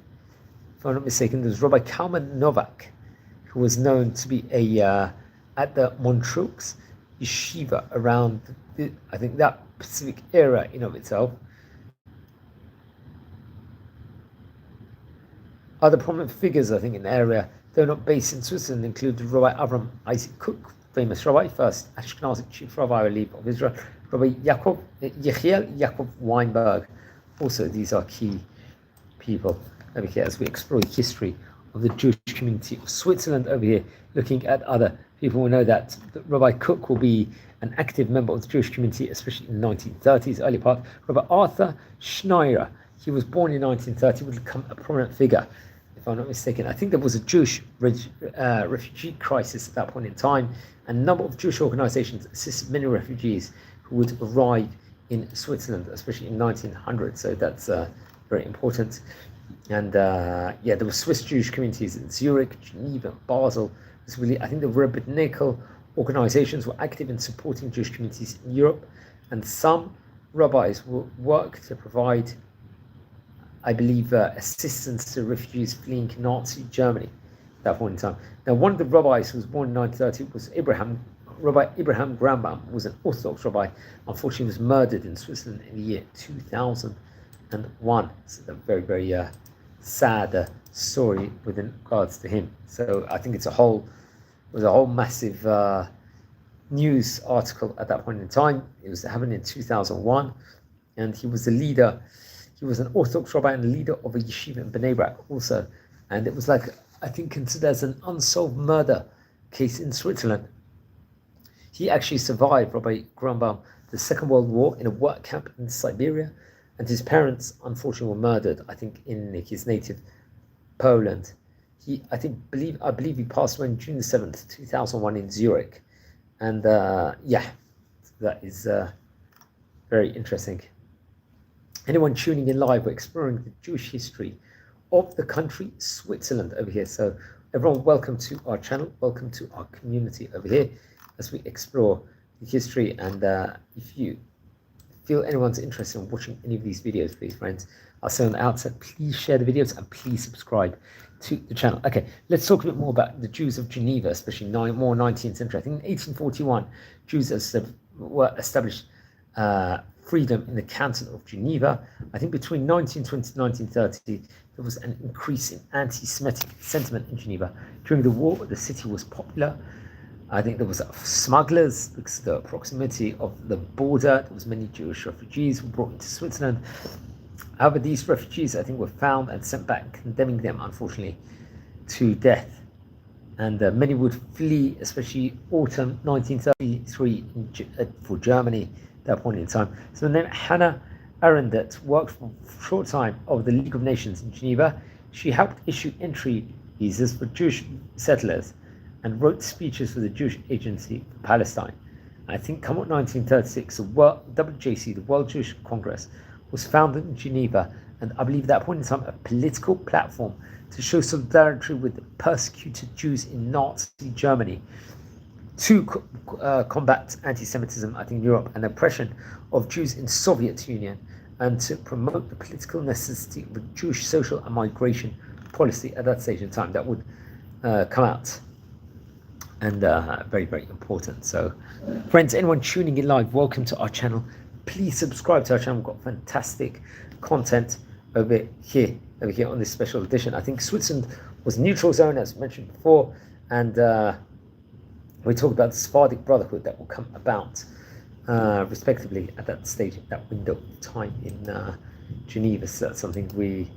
If I'm not mistaken, there was Rabbi Kalman Novak, who was known to be at the Montreux yeshiva around I think that Pacific era in of itself. Other prominent figures, I think, in the area, though not based in Switzerland, included Rabbi Avram Isaac Cook, famous rabbi, first Ashkenazic chief rabbi, I believe, of Israel, Rabbi Yechiel Yaakov Weinberg. Also, these are key people over here as we explore the history of the Jewish community of Switzerland over here, looking at other people. We know that Rabbi Cook will be an active member of the Jewish community, especially in the 1930s, early part. Rabbi Arthur Schneider, he was born in 1930, would become a prominent figure, if I'm not mistaken. I think there was a Jewish refugee crisis at that point in time, and a number of Jewish organizations assisted many refugees who would arrive in Switzerland, especially in 1900. So that's very important. And yeah, there were Swiss Jewish communities in Zurich, Geneva, Basel. Really, I think the rabbinical organizations were active in supporting Jewish communities in Europe, and some rabbis will work to provide, I believe, assistance to refugees fleeing Nazi Germany at that point in time. Now, one of the rabbis who was born in 1930 was Rabbi Abraham Grambam, who was an Orthodox rabbi. Unfortunately, was murdered in Switzerland in the year 2001. So a very, very sad story within regards to him. So I think it was a whole massive news article at that point in time. It was happening in 2001, and he was the leader. He was an Orthodox rabbi and the leader of a yeshiva in Bnei Brak also, and it was like, I think, considered as an unsolved murder case in Switzerland. He actually survived, Rabbi Grambam, the Second World War in a work camp in Siberia, and his parents unfortunately were murdered, I think, in his native Poland. I believe he passed away on June the 7th, 2001 in Zurich. And yeah, that is very interesting. Anyone tuning in live, we're exploring the Jewish history of the country Switzerland over here. So everyone, welcome to our channel, welcome to our community over here as we explore the history. And if you feel anyone's interested in watching any of these videos, please, friends, I'll say on the outset, please share the videos and please subscribe to the channel. Okay, let's talk a bit more about the Jews of Geneva, especially more 19th century. I think in 1841, Jews were established freedom in the canton of Geneva. I think between 1920 and 1930, there was an increase in anti-Semitic sentiment in Geneva. During the war, the city was popular. I think there was smugglers because of the proximity of the border. There was many Jewish refugees who were brought into Switzerland. However, these refugees, I think, were found and sent back, condemning them, unfortunately, to death. And many would flee, especially autumn 1933 for Germany at that point in time. So the name Hannah Arendt worked for a short time of the League of Nations in Geneva. She helped issue entry visas for Jewish settlers and wrote speeches for the Jewish Agency for Palestine. I think come 1936, the WJC, the World Jewish Congress, was founded in Geneva, and I believe at that point in time a political platform to show solidarity with the persecuted Jews in Nazi Germany, to combat anti-Semitism, I think, in Europe, and oppression of Jews in Soviet Union, and to promote the political necessity of a Jewish social and migration policy at that stage in time that would come out. And very, very important. So, friends, anyone tuning in live, welcome to our channel. Please subscribe to our channel. We've got fantastic content over here on this special edition. I think Switzerland was a neutral zone, as mentioned before, and we talk about the Sephardic Brotherhood that will come about, respectively, at that stage, at that window of time in Geneva. So that's something we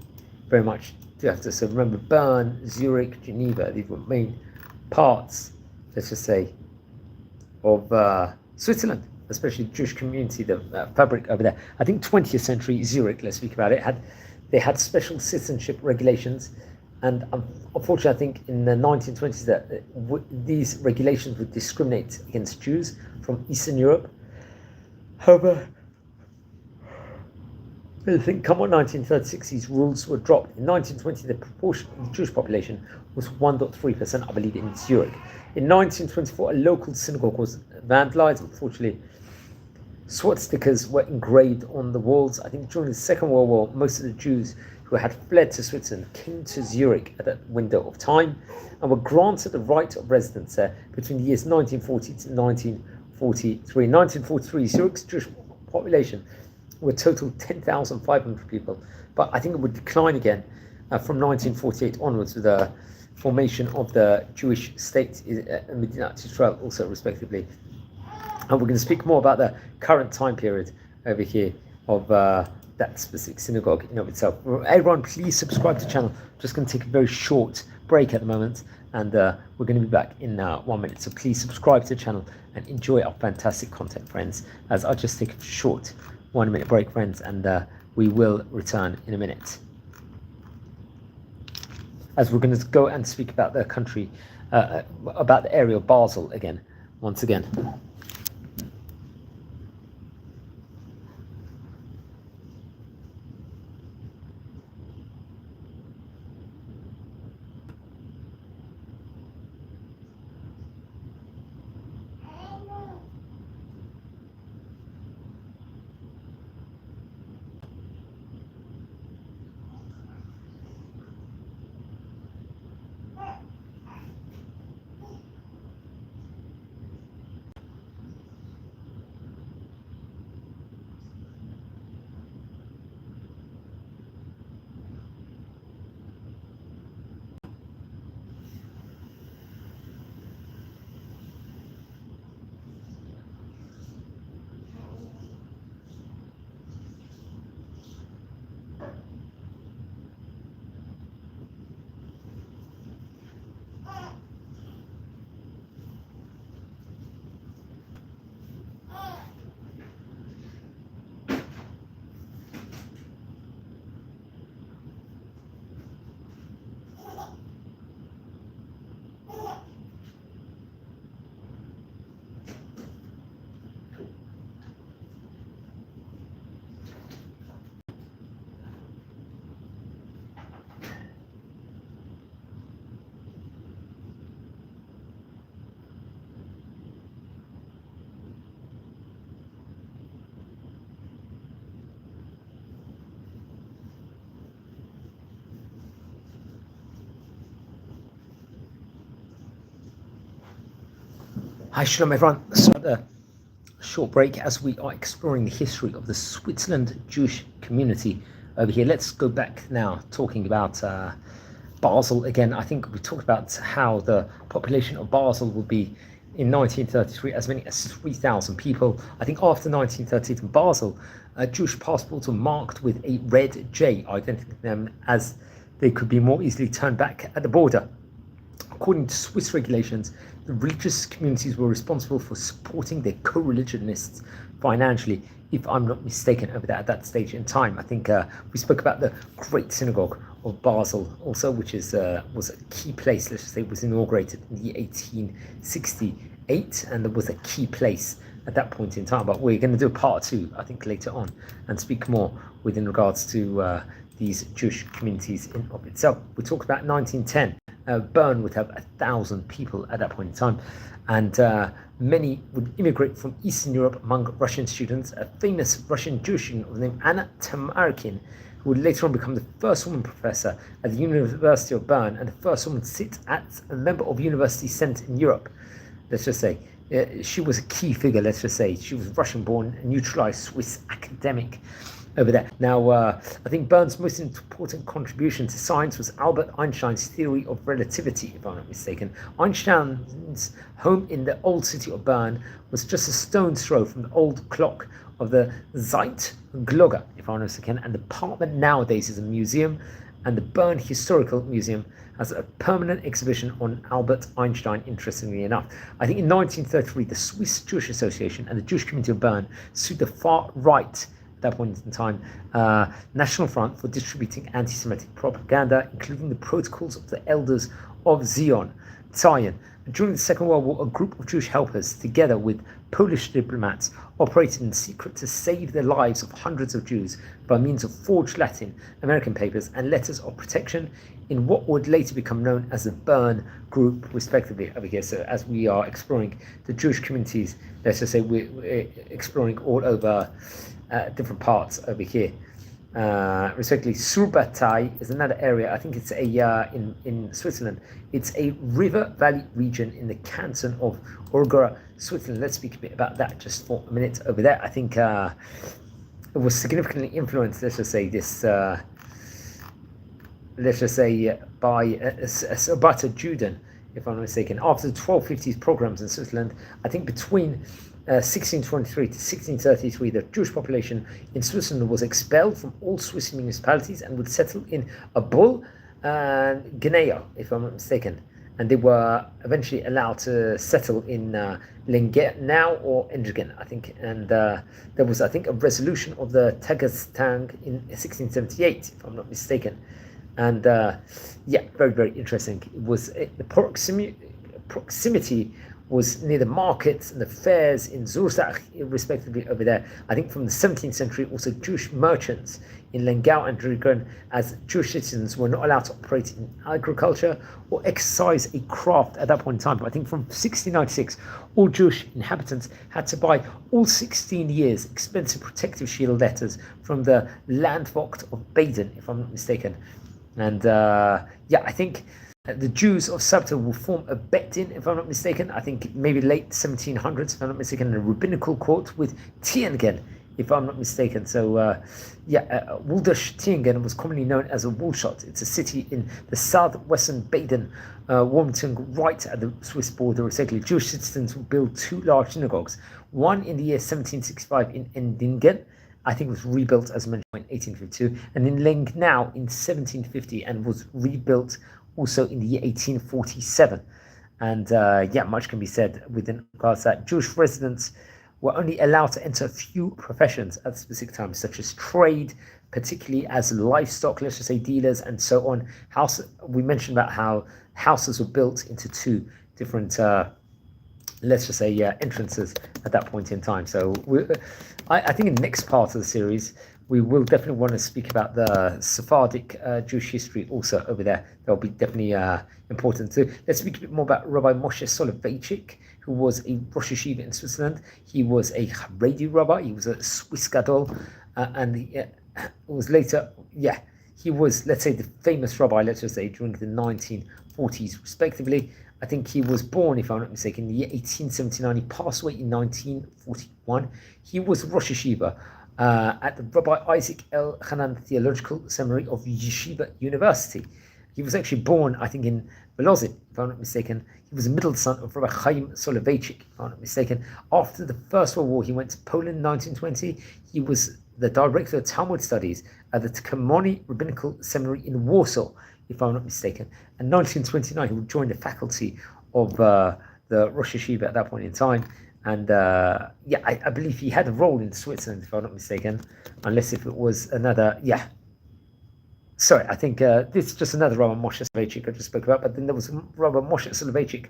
very much do have to. So remember, Bern, Zurich, Geneva, these were main parts, let's just say, of Switzerland, especially the Jewish community, the fabric over there. I think 20th century Zurich, let's speak about it, they had special citizenship regulations, and unfortunately I think in the 1920s that these regulations would discriminate against Jews from Eastern Europe. However, I think come on 1936 these rules were dropped. In 1920 the proportion of the Jewish population was 1.3%, I believe, in Zurich. In 1924 a local synagogue was vandalized. Unfortunately, swastikas were engraved on the walls. I think during the Second World War most of the Jews who had fled to Switzerland came to Zurich at that window of time and were granted the right of residence there between the years 1940 to 1943. In 1943 Zurich's Jewish population were total 10,500 people, but I think it would decline again from 1948 onwards with the formation of the Jewish state in Medinat Israel also respectively. And we're going to speak more about the current time period over here of that specific synagogue in of itself. Everyone, please subscribe to the channel. Just going to take a very short break at the moment, and we're going to be back in 1 minute. So please subscribe to the channel and enjoy our fantastic content, friends, as I'll just take a short 1 minute break, friends, and we will return in a minute, as we're going to go and speak about the country, about the area of Basel again, once again. Hi, shalom everyone. Start a short break as we are exploring the history of the Switzerland Jewish community over here. Let's go back now, talking about Basel again. I think we talked about how the population of Basel will be in 1933 as many as 3,000 people. I think after 1938 in Basel, Jewish passports were marked with a red J, identifying them as they could be more easily turned back at the border. According to Swiss regulations, the religious communities were responsible for supporting their co-religionists financially, if I'm not mistaken, over that at that stage in time. I think we spoke about the Great Synagogue of Basel also, which is was a key place, let's just say, was inaugurated in the 1868, and there was a key place at that point in time. But we're going to do a part 2, I think, later on, and speak more within regards to these Jewish communities in of itself. We talked about 1910. Bern would have 1,000 people at that point in time, and many would immigrate from Eastern Europe among Russian students. A famous Russian Jewish student of the name Anna Tamarkin, who would later on become the first woman professor at the University of Bern and the first woman to sit as a member of University Senate in Europe. Let's just say she was a key figure. Let's just say she was Russian-born, neutralized Swiss academic. over there. Now, I think Bern's most important contribution to science was Albert Einstein's theory of relativity, if I'm not mistaken. Einstein's home in the old city of Bern was just a stone's throw from the old clock of the Zeitglocke, if I'm not mistaken, and the apartment nowadays is a museum, and the Bern Historical Museum has a permanent exhibition on Albert Einstein, interestingly enough. I think in 1933, the Swiss Jewish Association and the Jewish community of Bern sued the far right, at that point in time, National Front for distributing anti-Semitic propaganda, including the Protocols of the Elders of Zion. During the Second World War, a group of Jewish helpers, together with Polish diplomats, operated in secret to save the lives of hundreds of Jews by means of forged Latin American papers and letters of protection in what would later become known as the Bern Group, respectively, over here. So as we are exploring the Jewish communities, let's just say we're exploring all over different parts over here. Respectively, Surbatai is another area. I think it's in Switzerland. It's a river valley region in the canton of Orgora, Switzerland. Let's speak a bit about that just for a minute over there. I think it was significantly influenced, let's just say, by Sabata Juden, if I'm not mistaken. After the 1250s pogroms in Switzerland, I think between 1623 to 1633, the Jewish population in Switzerland was expelled from all Swiss municipalities and would settle in Abul and Gneo, if I'm not mistaken. And they were eventually allowed to settle in Lengenau or Engen, I think. And there was, I think, a resolution of the Tagestang in 1678, if I'm not mistaken. And very, very interesting. It was the proximity was near the markets and the fairs in Zurzach, respectively, over there. I think from the 17th century, also Jewish merchants in Lengau and Dresden, as Jewish citizens were not allowed to operate in agriculture or exercise a craft at that point in time. But I think from 1696, all Jewish inhabitants had to buy all 16 years expensive protective shield letters from the Landvogt of Baden, if I'm not mistaken. And I think the Jews of Sabta will form a bet-in, if I'm not mistaken. I think maybe late 1700s, if I'm not mistaken, in a rabbinical court with Tiengen, if I'm not mistaken. So, Wuldash Tiengen was commonly known as a Wulshot. It's a city in the southwestern Baden, Warmington, right at the Swiss border. Exactly, Jewish citizens will build two large synagogues. One in the year 1765 in Endingen, I think was rebuilt as mentioned in 1852, and in Lengnau in 1750, and was rebuilt also in the year 1847. And much can be said within regards to that. Jewish residents were only allowed to enter a few professions at specific times, such as trade, particularly as livestock, let's just say dealers, and so on. We mentioned about how houses were built into two different entrances at that point in time. So I think in the next part of the series, we will definitely want to speak about the Sephardic Jewish history also over there. That'll be definitely important too. Let's speak a bit more about Rabbi Moshe Soloveitchik, who was a Rosh Yeshiva in Switzerland. He was a Haredi rabbi. He was a Swiss Gadol, and he was later, he was, let's say, the famous rabbi, let's just say, during the 1940s, respectively. I think he was born, if I'm not mistaken, in the year 1879. He passed away in 1941. He was Rosh Yeshiva at the Rabbi Isaac L. Hanan Theological Seminary of Yeshiva University. He was actually born, I think, in Velozin, if I'm not mistaken. He was a middle son of Rabbi Chaim Soloveitchik, if I'm not mistaken. After the First World War, he went to Poland in 1920. He was the director of Talmud studies at the Tkemoni Rabbinical Seminary in Warsaw, if I'm not mistaken. In 1929, he would join the faculty of the Rosh Yeshiva at that point in time. And I believe he had a role in Switzerland, if I'm not mistaken, unless if it was another, Sorry, I think this is just another Rabbi Moshe Soloveitchik I just spoke about, but then there was Rabbi Moshe Soloveitchik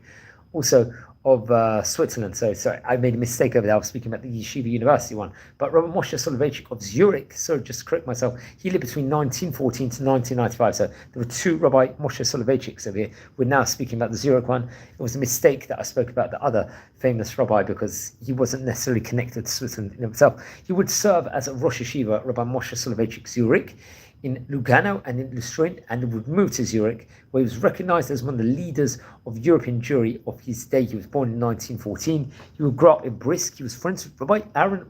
also of Switzerland. So sorry, I made a mistake over there. I was speaking about the Yeshiva University one. But Rabbi Moshe Soloveitchik of Zurich, sorry, just to correct myself, he lived between 1914 to 1995. So there were two Rabbi Moshe Soloveitchiks over here. We're now speaking about the Zurich one. It was a mistake that I spoke about the other famous rabbi because he wasn't necessarily connected to Switzerland in himself. He would serve as a Rosh Yeshiva, Rabbi Moshe Soloveitchik Zurich, in Lugano and in Lucerne, and would move to Zurich, where he was recognized as one of the leaders of European Jewry of his day. He was born in 1914. He would grow up in Brisk. He was friends with Rabbi Aaron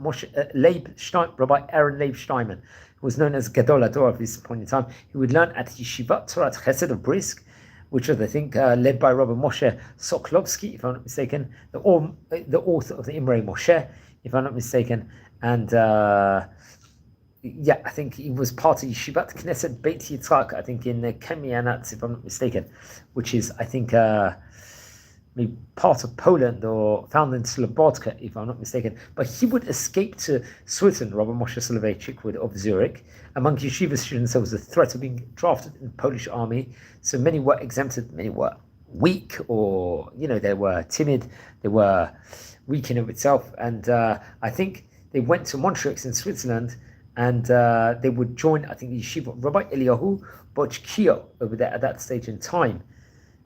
Leib Steinman, who was known as Gadol Ador at this point in time. He would learn at Yeshivat Torat Chesed of Brisk, which was, I think, led by Rabbi Moshe Soklovsky, if I'm not mistaken, the author of the Imre Moshe, if I'm not mistaken. And I think he was part of Yeshivat Knesset Beit Yitzchak, I think in Kamianats, if I'm not mistaken, which is, I think, maybe part of Poland or found in Slobodka, if I'm not mistaken. But he would escape to Switzerland, Rabbi Moshe Soloveitchik would, of Zurich. Among yeshiva students, there was a threat of being drafted in the Polish army. So many were exempted, many were weak, or, they were timid, they were weak in of itself. And I think they went to Montreux in Switzerland, and they would join, I think, the yeshiva of Rabbi Eliyahu Bochkio over there at that stage in time,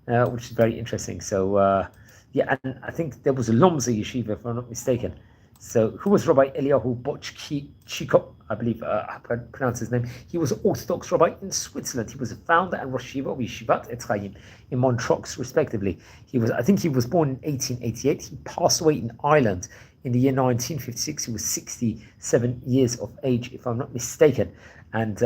which is very interesting. So, and I think there was a Lomza yeshiva, if I'm not mistaken. So, who was Rabbi Eliyahu Bochkio? I believe I pronounce his name. He was an Orthodox rabbi in Switzerland. He was a founder and Rosh Yeshiva of Yeshivat Etz Chaim in Montreux, respectively. I think he was born in 1888. He passed away in Ireland in the year 1956. He was 67 years of age, if I'm not mistaken. And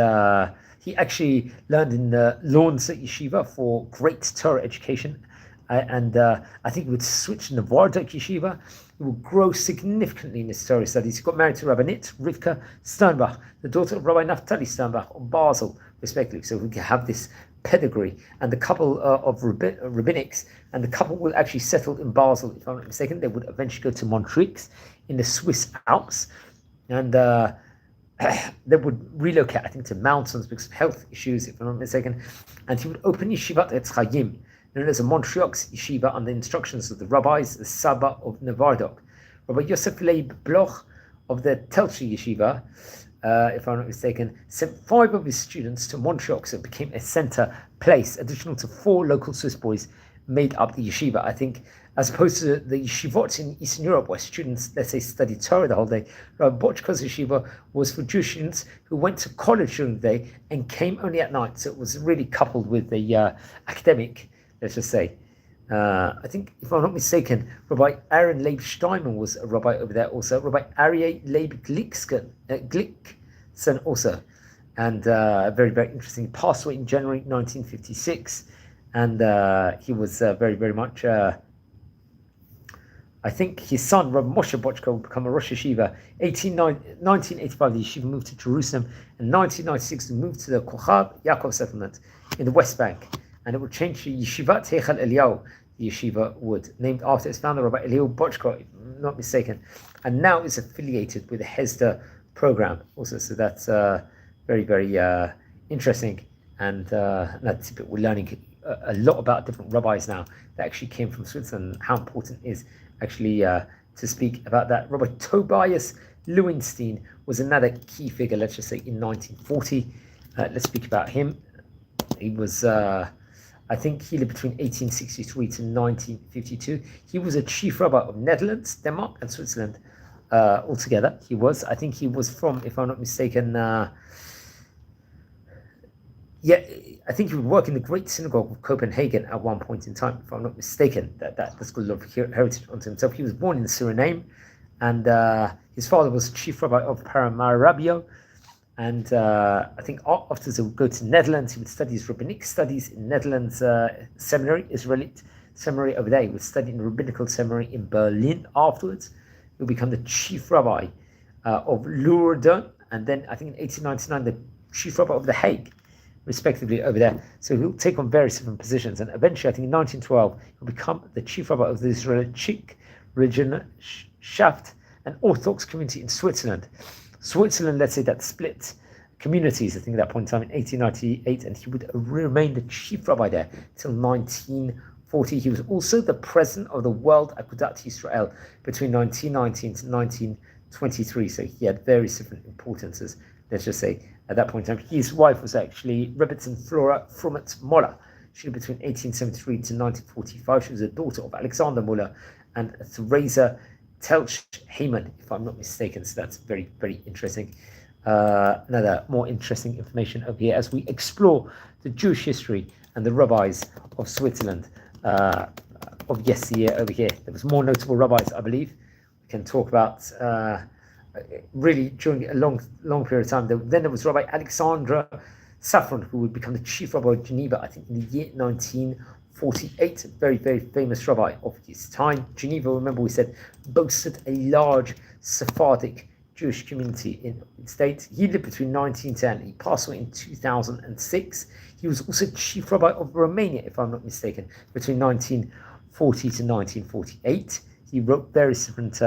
he actually learned in the Lawrence Yeshiva for great Torah education. And I think he would switch in the Vardok Yeshiva. He would grow significantly in his Torah studies. He got married to Rabbanit Rivka Sternbach, the daughter of Rabbi Naftali Sternbach of Basel, respectively. So we can have this pedigree, and the couple of rabbinics, and the couple will actually settle in Basel, if I'm not mistaken. They would eventually go to Montreux in the Swiss Alps, and they would relocate, I think, to mountains because of health issues, if I'm not mistaken. And he would open Yeshivat Etz Chaim, known as a Montreux yeshiva, under the instructions of the rabbis, the Saba of Nevardok. Rabbi Yosef Leib Bloch of the Telchi yeshiva, if I'm not mistaken, sent 5 of his students to Montreux. So it became a center place, additional to 4 local Swiss boys made up the yeshiva. I think, as opposed to the yeshivot in Eastern Europe, where students, let's say, studied Torah the whole day, Rabbi Bochko's yeshiva was for Jewish students who went to college during the day and came only at night. So it was really coupled with the academic, let's just say. I think, if I'm not mistaken, Rabbi Aaron Leib Steinman was a rabbi over there also. Rabbi Aryeh Leib Glickson also. And very, very interesting. He passed away in January 1956. And he was very, very much... I think his son, Rabbi Moshe Bochko, would become a Rosh Yeshiva. 1985, the yeshiva moved to Jerusalem. In 1996, they moved to the Kochab Yaakov settlement in the West Bank. And it would change to Yeshivat Heichal Eliyahu, the yeshiva would, named after its founder, Rabbi Eliyahu Bochko, if I'm not mistaken. And now is affiliated with the Hesder program also. So that's very, very interesting. And that's it. We're learning a lot about different rabbis now that actually came from Switzerland, and how important it is actually to speak about that. Rabbi Tobias Lewinstein was another key figure, let's just say, in 1940. Let's speak about him. He was, I think he lived between 1863 to 1952. He was a chief rabbi of Netherlands, Denmark, and Switzerland altogether. I think he was from, if I'm not mistaken, I think he would work in the Great Synagogue of Copenhagen at one point in time, if I'm not mistaken. That's got a lot of heritage onto himself. He was born in Suriname, and his father was chief rabbi of Paramaribo. And I think after he would go to Netherlands, he would study his rabbinic studies in Netherlands seminary, Israelite seminary over there. He would study in the rabbinical seminary in Berlin afterwards. He would become the chief rabbi of Lourdes, and then I think in 1899, the chief rabbi of The Hague, respectively, over there. So he'll take on various different positions, and eventually, I think in 1912, he'll become the chief rabbi of the Israelite Religionschaft, an Orthodox community in Switzerland. Switzerland, let's say, that split communities, I think, at that point in time in 1898, and he would remain the chief rabbi there till 1940. He was also the president of the World Agudat Yisrael between 1919 to 1923, so he had various different importances, let's just say, at that point in time. His wife was actually Rebbetzin Flora Frumet Moller. She lived between 1873 to 1945. She was a daughter of Alexander Muller and Theresa Telch Heyman, if I'm not mistaken. So that's very, very interesting. another more interesting information over here as we explore the Jewish history and the rabbis of Switzerland of yesteryear over here. There was more notable rabbis, I believe. We can talk about really during a long period of time. Then there was Rabbi Alexandra Safran, who would become the chief rabbi of Geneva, I think in the year 1948. Very, very famous rabbi of his time. Geneva, remember we said, boasted a large Sephardic Jewish community in the state. He lived between 1910. He passed away in 2006. He was also chief rabbi of Romania, if I'm not mistaken, between 1940 to 1948. He wrote various different,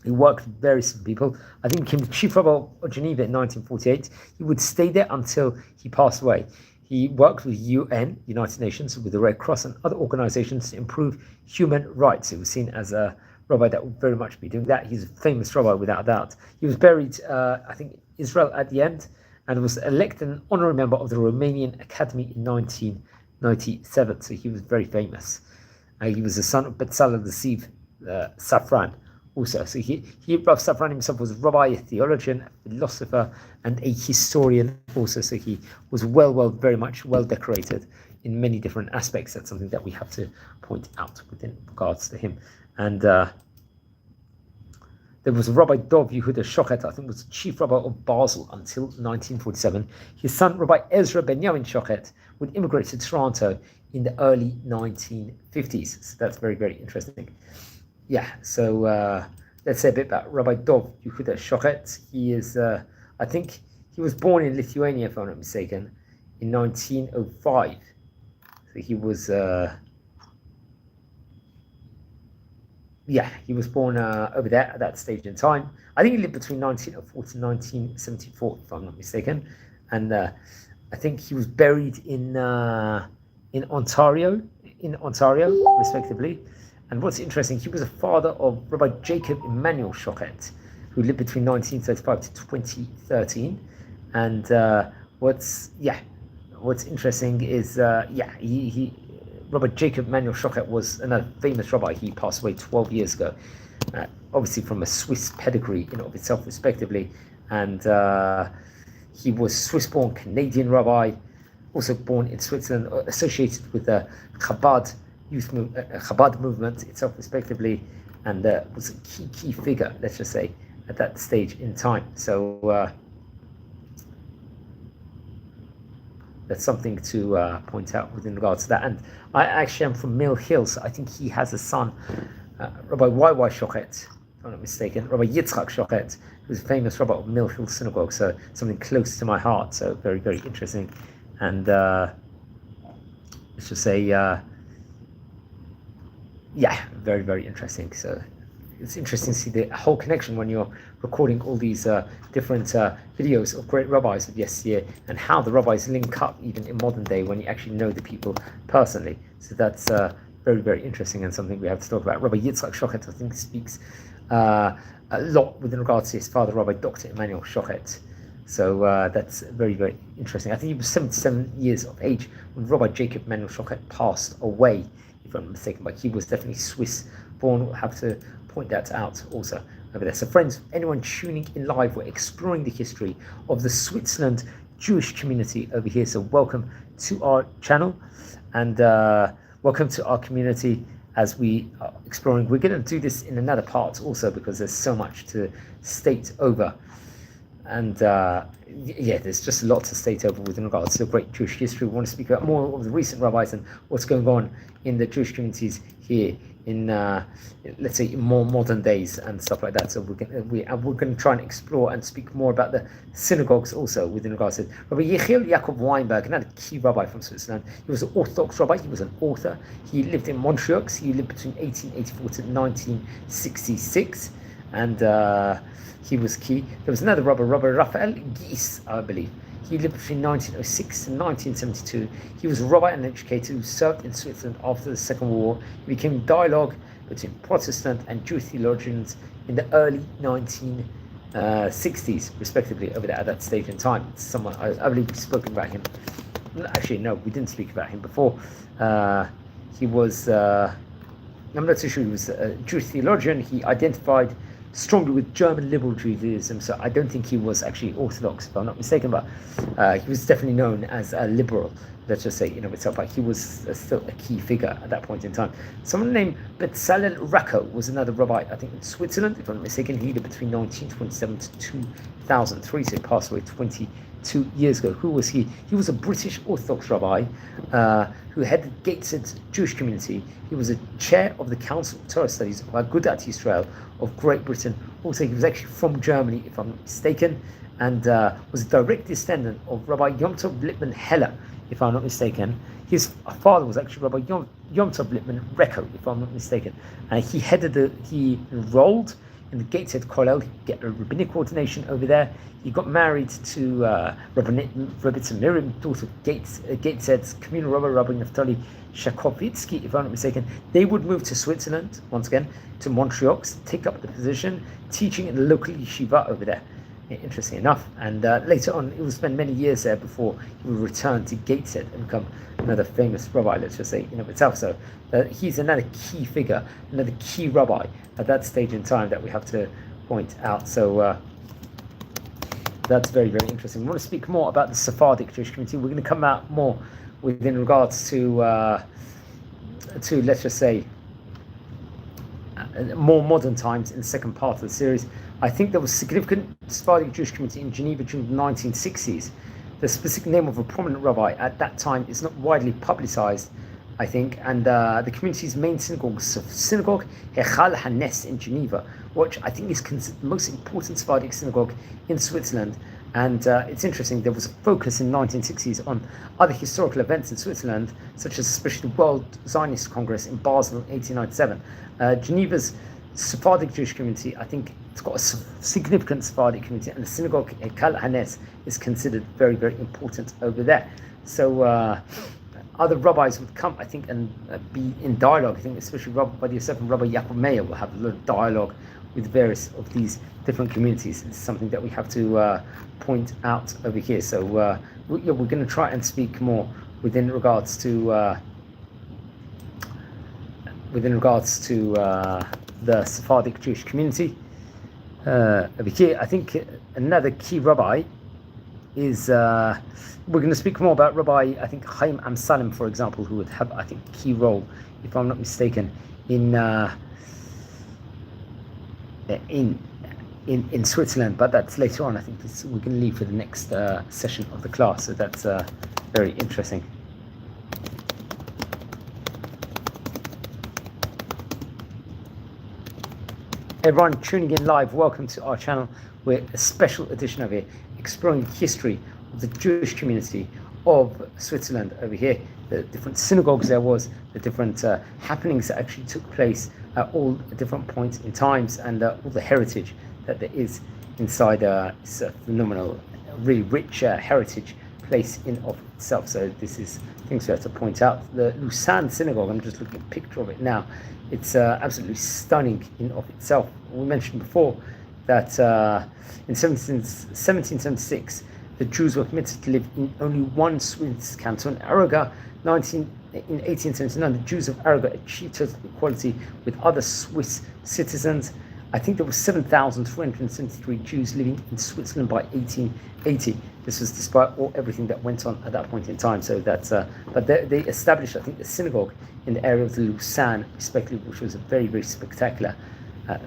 he worked with various different people. I think he became the chief rabbi of Geneva in 1948. He would stay there until he passed away. He worked with UN, United Nations, with the Red Cross and other organizations to improve human rights. He was seen as a rabbi that would very much be doing that. He's a famous rabbi without doubt. He was buried, I think, in Israel at the end, and was elected an honorary member of the Romanian Academy in 1997. So he was very famous. He was the son of Betzalel the Sieve Safran also. So Rav Safran himself was a rabbi, a theologian, a philosopher, and a historian also. So he was very much well decorated in many different aspects. That's something that we have to point out within regards to him. And there was Rabbi Dov Yehuda Shochet, I think was the chief rabbi of Basel until 1947. His son, Rabbi Ezra Benjamin Shochet, would immigrate to Toronto in the early 1950s. So that's very, very interesting. Yeah, so let's say a bit about Rabbi Dov Yehuda Shochet. He is, I think he was born in Lithuania, if I'm not mistaken, in 1905. So he was... he was born over there at that stage in time. I think he lived between 1904 to 1974, if I'm not mistaken. And I think he was buried in Ontario, respectively. And what's interesting, he was a father of Rabbi Jacob Emmanuel Shochet, who lived between 1935 to 2013. And what's interesting is, Rabbi Jacob Emmanuel Shochet was another famous rabbi. He passed away 12 years ago, obviously from a Swiss pedigree in of itself, respectively. And he was Swiss-born Canadian rabbi, also born in Switzerland, associated with the Chabad movement itself, respectively, and was a key figure, let's just say, at that stage in time. So that's something to point out within regards to that. And I actually am from Mill Hill, so I think he has a son, Rabbi Y.Y. Shochet, if I'm not mistaken, Rabbi Yitzchak Shochet, who's a famous rabbi of Mill Hill Synagogue, so something close to my heart, so very, very interesting. And let's just say, very, very interesting. So it's interesting to see the whole connection when you're recording all these different videos of great rabbis of yesteryear and how the rabbis link up even in modern day when you actually know the people personally. So that's very, very interesting and something we have to talk about. Rabbi Yitzchak Shochet, I think, speaks a lot with regards to his father, Rabbi Dr. Emmanuel Shochet. So that's very, very interesting. I think he was 77 years of age when Rabbi Jacob Emmanuel Shochet passed away, if I'm not mistaken, but he was definitely Swiss-born. We'll have to point that out also over there. So friends, anyone tuning in live, we're exploring the history of the Switzerland Jewish community over here. So welcome to our channel and welcome to our community as we are exploring. We're going to do this in another part also because there's so much to state over. And there's just a lot to state over with regards to great Jewish history. We want to speak about more of the recent rabbis and what's going on in the Jewish communities here in, let's say, in more modern days and stuff like that. So we're going to try and explore and speak more about the synagogues also within regards to Rabbi Yechiel Yaakov Weinberg, another key rabbi from Switzerland. He was an Orthodox rabbi. He was an author. He lived in Montreux. He lived between 1884 to 1966, and he was key. There was another rabbi, Rabbi Raphael Gies, I believe. He lived between 1906 to 1972. He was a rabbi and educator who served in Switzerland after the Second World War. He became dialogue between Protestant and Jewish theologians in the early 1960s, respectively, over there at that stage in time. Someone, I believe we've spoken about him. Actually, no, we didn't speak about him before. He was, I'm not too sure, he was a Jewish theologian. He identified strongly with German liberal Judaism, so I don't think he was actually Orthodox, if I'm not mistaken, but he was definitely known as a liberal, let's just say, itself, but he was still a key figure at that point in time. Someone named Bezalel Racco was another rabbi, I think in Switzerland, if I'm not mistaken. He lived between 1927 to 2003, so he passed away 22 years ago. Who was he? He was a British Orthodox rabbi who headed Gateshead Jewish community. He was a chair of the Council of Torah Studies of Agudat Israel of Great Britain. Also, he was actually from Germany, if I'm not mistaken, and was a direct descendant of Rabbi Yom Tov Lippman Heller, if I'm not mistaken. His father was actually Rabbi Yom Tov Lippman Recco, if I'm not mistaken. And he enrolled in the Gateshead Kollel. He get a rabbinic ordination over there. He got married to Rebbetzin Miriam, daughter of Gateshead's communal Rabbi Naftali Shakovitsky, if I'm not mistaken. They would move to Switzerland, once again, to Montreal, to take up the position, teaching in the local yeshiva over there. Interesting enough. And later on, he will spend many years there before he will return to Gateshead and become another famous rabbi, let's just say, in of itself. So he's another key figure, another key rabbi at that stage in time that we have to point out. So that's very, very interesting. We want to speak more about the Sephardic Jewish community. We're going to come out more within regards to let's just say, more modern times in the second part of the series. I think there was significant Sephardic Jewish community in Geneva during the 1960s. The specific name of a prominent rabbi at that time is not widely publicized, I think, and the community's main synagogue Hechal Hanes in Geneva, which I think is considered the most important Sephardic synagogue in Switzerland. And it's interesting, there was a focus in the 1960s on other historical events in Switzerland, such as especially the World Zionist Congress in Basel in 1897. Geneva's Sephardic Jewish community, I think it's got a significant Sephardic community, and the synagogue Hechal Hanes is considered very, very important over there. So other rabbis would come, I think, and be in dialogue. I think especially Rabbi Yosef and Rabbi Yaakov Meir will have a lot of dialogue with various of these different communities. It's something that we have to point out over here. So we're going to try and speak more within regards to the Sephardic Jewish community. Over here, I think another key rabbi is, we're going to speak more about Rabbi, I think, Chaim Amsalem, for example, who would have, I think, a key role, if I'm not mistaken, in Switzerland, but that's later on. I think we're going to leave for the next session of the class, so that's very interesting. Everyone tuning in live, welcome to our channel. We're a special edition of it, exploring the history of the Jewish community of Switzerland over here, the different synagogues there was, the different happenings that actually took place at all different points in times, and all the heritage that there is inside it's a phenomenal, really rich heritage place in of itself. So this is things we have to point out. The Lausanne synagogue, I'm just looking at a picture of it now. It's absolutely stunning in of itself. We mentioned before that in 1776, the Jews were permitted to live in only one Swiss canton, Araga. In 1879, the Jews of Araga achieved total equality with other Swiss citizens. I think there were 7,473 Jews living in Switzerland by 1880. This was despite everything that went on at that point in time. So that's, but they established, I think, the synagogue in the area of the Lausanne, respectively, which was a very, very spectacular,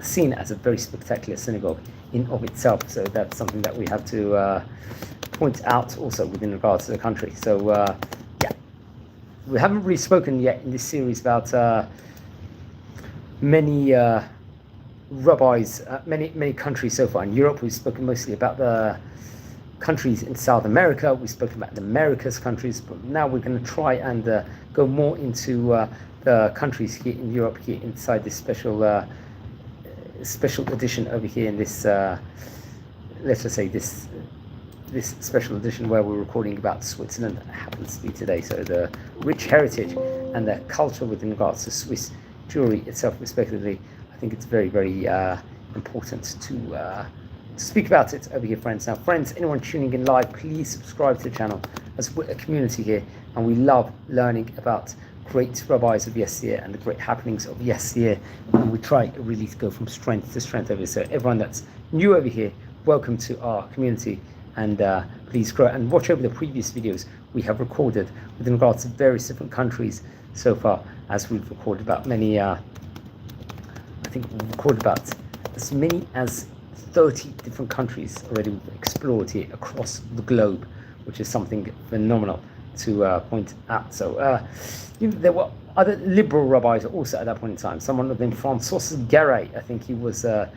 seen as a very spectacular synagogue in of itself. So that's something that we have to point out also within regards to the country. So yeah, we haven't really spoken yet in this series about many rabbis, many countries so far. In Europe, we've spoken mostly about the countries in South America. We've spoken about the Americas countries, but now we're going to try and go more into the countries here in Europe, here inside this special edition over here in this, let's just say this special edition where we're recording about Switzerland. That happens to be today. So the rich heritage and the culture within regards to Swiss Jewry itself, respectively. I think it's very, very important to speak about it over here, friends. Now, friends, anyone tuning in live, please subscribe to the channel, as we're a community here, and we love learning about great rabbis of yesteryear and the great happenings of yesteryear, and we try really to go from strength to strength over here. So everyone that's new over here, welcome to our community, and please grow and watch over the previous videos we have recorded with regards to various different countries so far, as we've recorded about many, I think we've recorded about as many as 30 different countries already we've explored here across the globe, which is something phenomenal to point out. So there were other liberal rabbis also at that point in time. Someone named Francois Garay, I think he was, I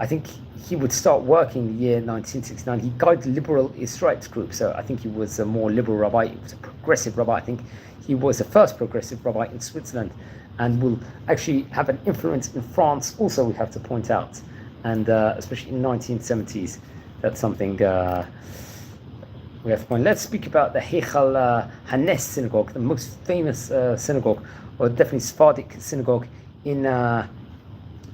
think he would start working in the year 1969. He guided the liberal Israelite group, so I think he was a more liberal rabbi. He was a progressive rabbi. I think he was the first progressive rabbi in Switzerland, and will actually have an influence in France also, we have to point out, and especially in 1970s. That's something we have to point. Let's speak about the Heichal Hanes synagogue, the most famous synagogue, or definitely Sephardic synagogue in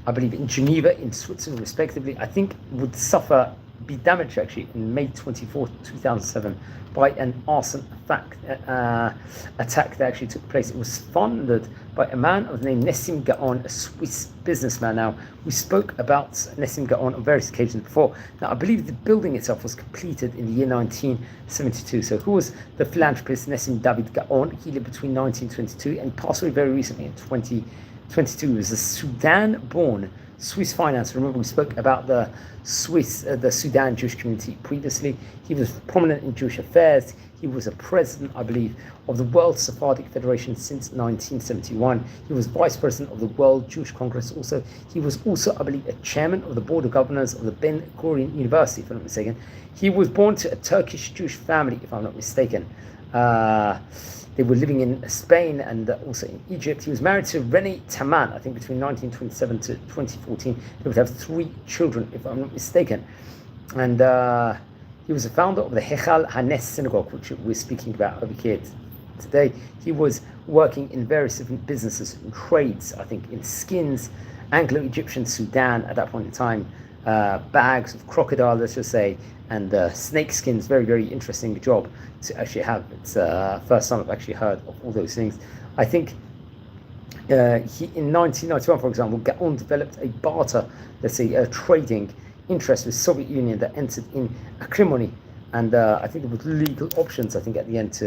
I believe in Geneva, in Switzerland, respectively. I think would be damaged actually in May 24th, 2007 by an arson attack that actually took place. It was funded by a man of the name Nessim Gaon, a Swiss businessman. Now, we spoke about Nessim Gaon on various occasions before. Now, I believe the building itself was completed in the year 1972. So who was the philanthropist Nessim David Gaon? He lived between 1922 and passed away very recently in 2022. He was a Sudan-born Swiss finance. Remember, we spoke about the Sudan Jewish community previously. He was prominent in Jewish affairs. He was a president, I believe, of the World Sephardic Federation since 1971. He was vice president of the World Jewish Congress also. He was also, I believe, a chairman of the board of governors of the Ben Gurion University, if I'm not mistaken. He was born to a Turkish Jewish family, if I'm not mistaken. They were living in Spain and also in Egypt. He was married to Renee Taman, I think between 1927 to 2014. They would have 3 children, if I'm not mistaken. And he was the founder of the Heichal Hanes synagogue, which we're speaking about over here today. He was working in various different businesses and trades, I think in skins, Anglo-Egyptian Sudan at that point in time, bags of crocodile, let's just say, and snake skins. Very, very interesting job to actually have. It's first time I've actually heard of all those things. I think he, in 1991, for example, Gaon developed a barter, let's say a trading interest with Soviet Union that entered in acrimony, and I think there was legal options, I think, at the end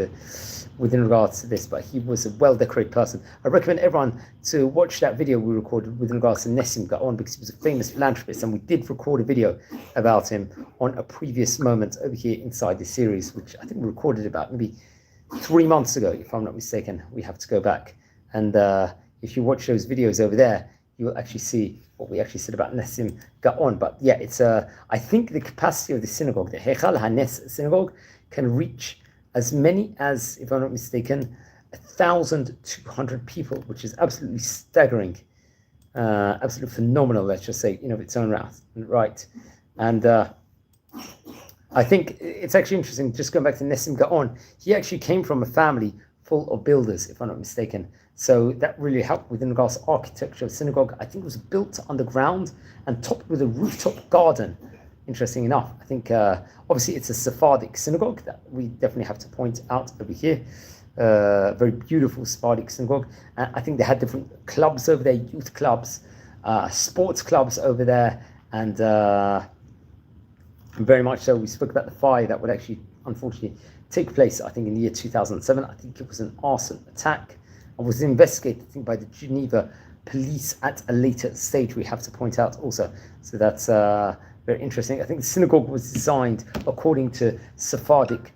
within regards to this, but he was a well-decorated person. I recommend everyone to watch that video we recorded with regards to Nessim Gaon, because he was a famous philanthropist, and we did record a video about him on a previous moment over here inside this series, which I think we recorded about maybe 3 months ago, if I'm not mistaken. We have to go back, and if you watch those videos over there, you will actually see what we actually said about Nessim Gaon. But yeah, it's I think the capacity of the synagogue, the Heichal Hanes synagogue, can reach as many as, if I'm not mistaken, 1,200 people, which is absolutely staggering, absolutely phenomenal, let's just say, in of its own right. And I think it's actually interesting, just going back to Nessim Gaon, he actually came from a family full of builders, if I'm not mistaken. So that really helped within regards to architecture of synagogue. I think it was built underground and topped with a rooftop garden. Interesting enough, I think obviously it's a Sephardic synagogue that we definitely have to point out over here. Very beautiful Sephardic synagogue. I think they had different clubs over there, youth clubs, sports clubs over there, and very much so. We spoke about the fire that would actually, unfortunately, take place, I think, in the year 2007. I think it was an arson attack and was investigated, I think, by the Geneva police at a later stage, we have to point out also. So that's very interesting. I think the synagogue was designed according to Sephardic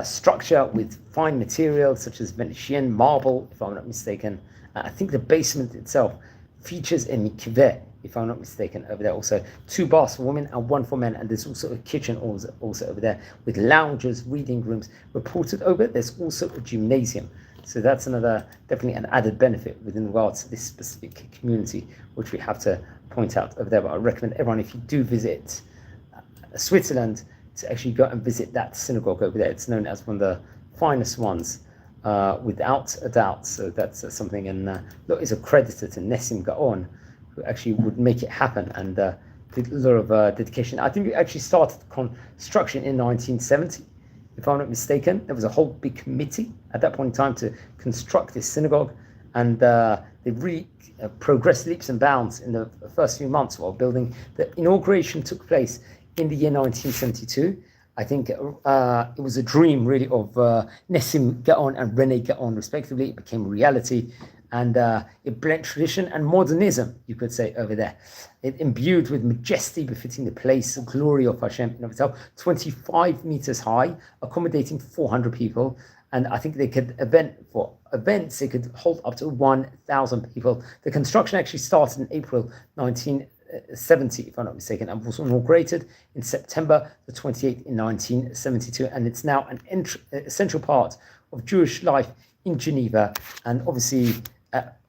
structure with fine materials such as Venetian marble, if I'm not mistaken. I think the basement itself features a mikveh, if I'm not mistaken, over there also. 2 baths for women and 1 for men, and there's also a kitchen also over there with lounges, reading rooms reported over. There's also a gymnasium. So that's another, definitely an added benefit within regards to this specific community, which we have to point out over there. But I recommend everyone, if you do visit Switzerland, to actually go and visit that synagogue over there. It's known as one of the finest ones, without a doubt. So that's something, and look, is a creditor to Nessim Gaon, who actually would make it happen, and did a lot of dedication. I think we actually started construction in 1970. if I'm not mistaken. There was a whole big committee at that point in time to construct this synagogue, and they really progressed leaps and bounds in the first few months while building. The inauguration took place in the year 1972. I think it was a dream, really, of Nessim Gaon and René Gaon, respectively. It became reality, and it blended tradition and modernism, you could say, over there. It imbued with majesty befitting the place, the glory of Hashem in of itself, 25 meters high, accommodating 400 people. And I think they could they could hold up to 1,000 people. The construction actually started in April 1970, if I'm not mistaken, and was inaugurated in September the 28th in 1972. And it's now an essential part of Jewish life in Geneva, and obviously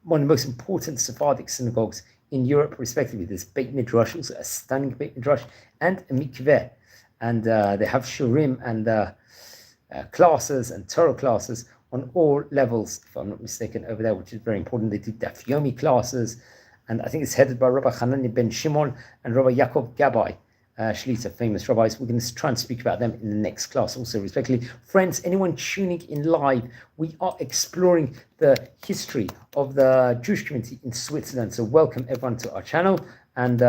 one of the most important Sephardic synagogues in Europe, respectively. There's Beit Midrash, also a stunning Beit Midrash, and a mikveh. And they have shurim and classes and Torah classes on all levels, if I'm not mistaken, over there, which is very important. They do Daf Yomi classes, and I think it's headed by Rabbi Hanani ben Shimon and Rabbi Yaakov Gabbai, Shlita, famous rabbis. We're going to try and speak about them in the next class also, respectively. Friends, anyone tuning in live, we are exploring the history of the Jewish community in Switzerland. So welcome everyone to our channel, and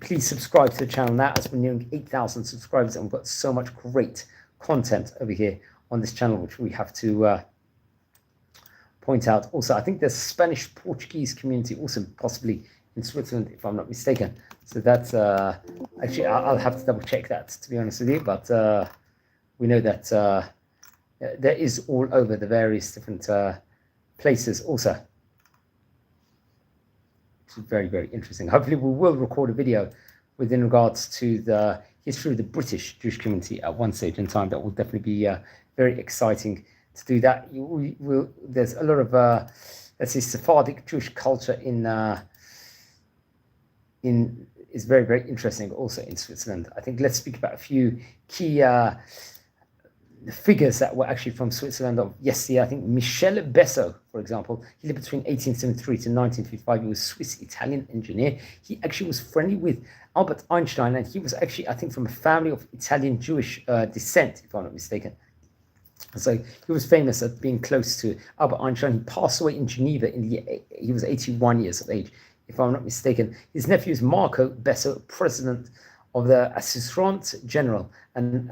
please subscribe to the channel now, as we're nearing 8,000 subscribers, and we've got so much great content over here on this channel, which we have to point out. Also, I think there's a Spanish-Portuguese community also possibly in Switzerland, if I'm not mistaken. So that's, actually, I'll have to double check that, to be honest with you, but we know that there is all over the various different places also. Very, very interesting. Hopefully we will record a video within regards to the history of the British Jewish community at one stage in time. That will definitely be very exciting to do that. There's a lot of let's say Sephardic Jewish culture is very, very interesting also in Switzerland. I think let's speak about a few key figures that were actually from Switzerland of yesteryear. I think Michel Besso, for example, he lived between 1873 to 1955. He was a Swiss-Italian engineer. He actually was friendly with Albert Einstein, and he was actually, I think, from a family of Italian Jewish descent, if I'm not mistaken. So he was famous at being close to Albert Einstein. He passed away in Geneva he was 81 years of age, if I'm not mistaken. His nephew is Marco Besso, president of the Assistant General, and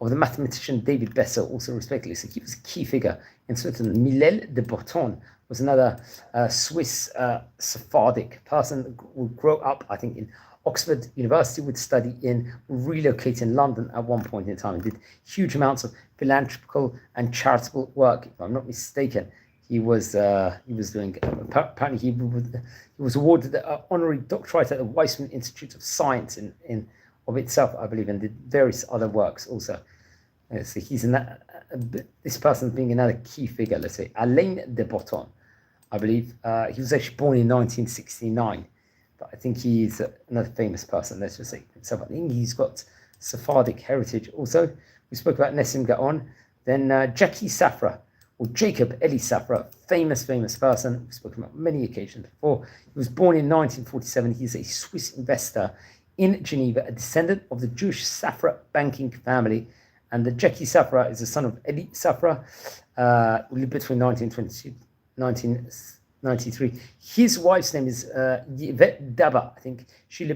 of the mathematician David Besso, also respectively. So he was a key figure in Switzerland. Millet de Botton was another Swiss Sephardic person who grew up, I think, in Oxford University, would study relocate in London at one point in time, and did huge amounts of philanthropical and charitable work, if I'm not mistaken. He was doing, apparently he was awarded the honorary doctorate at the Weizmann Institute of Science in of itself, I believe, and did various other works also. So he's this person being another key figure, let's say. Alain de Botton, I believe. He was actually born in 1969, but I think he's another famous person, let's just say himself. I think he's got Sephardic heritage also. We spoke about Nessim Gaon. Then Jackie Safra, or Jacob Eli Safra, famous person. We've spoken about many occasions before. He was born in 1947. He's a Swiss investor in Geneva, a descendant of the Jewish Safra banking family. And the Jackie Safra is the son of Eli Safra, who lived between 1922 and 1993. His wife's name is Yvette Daba. I think she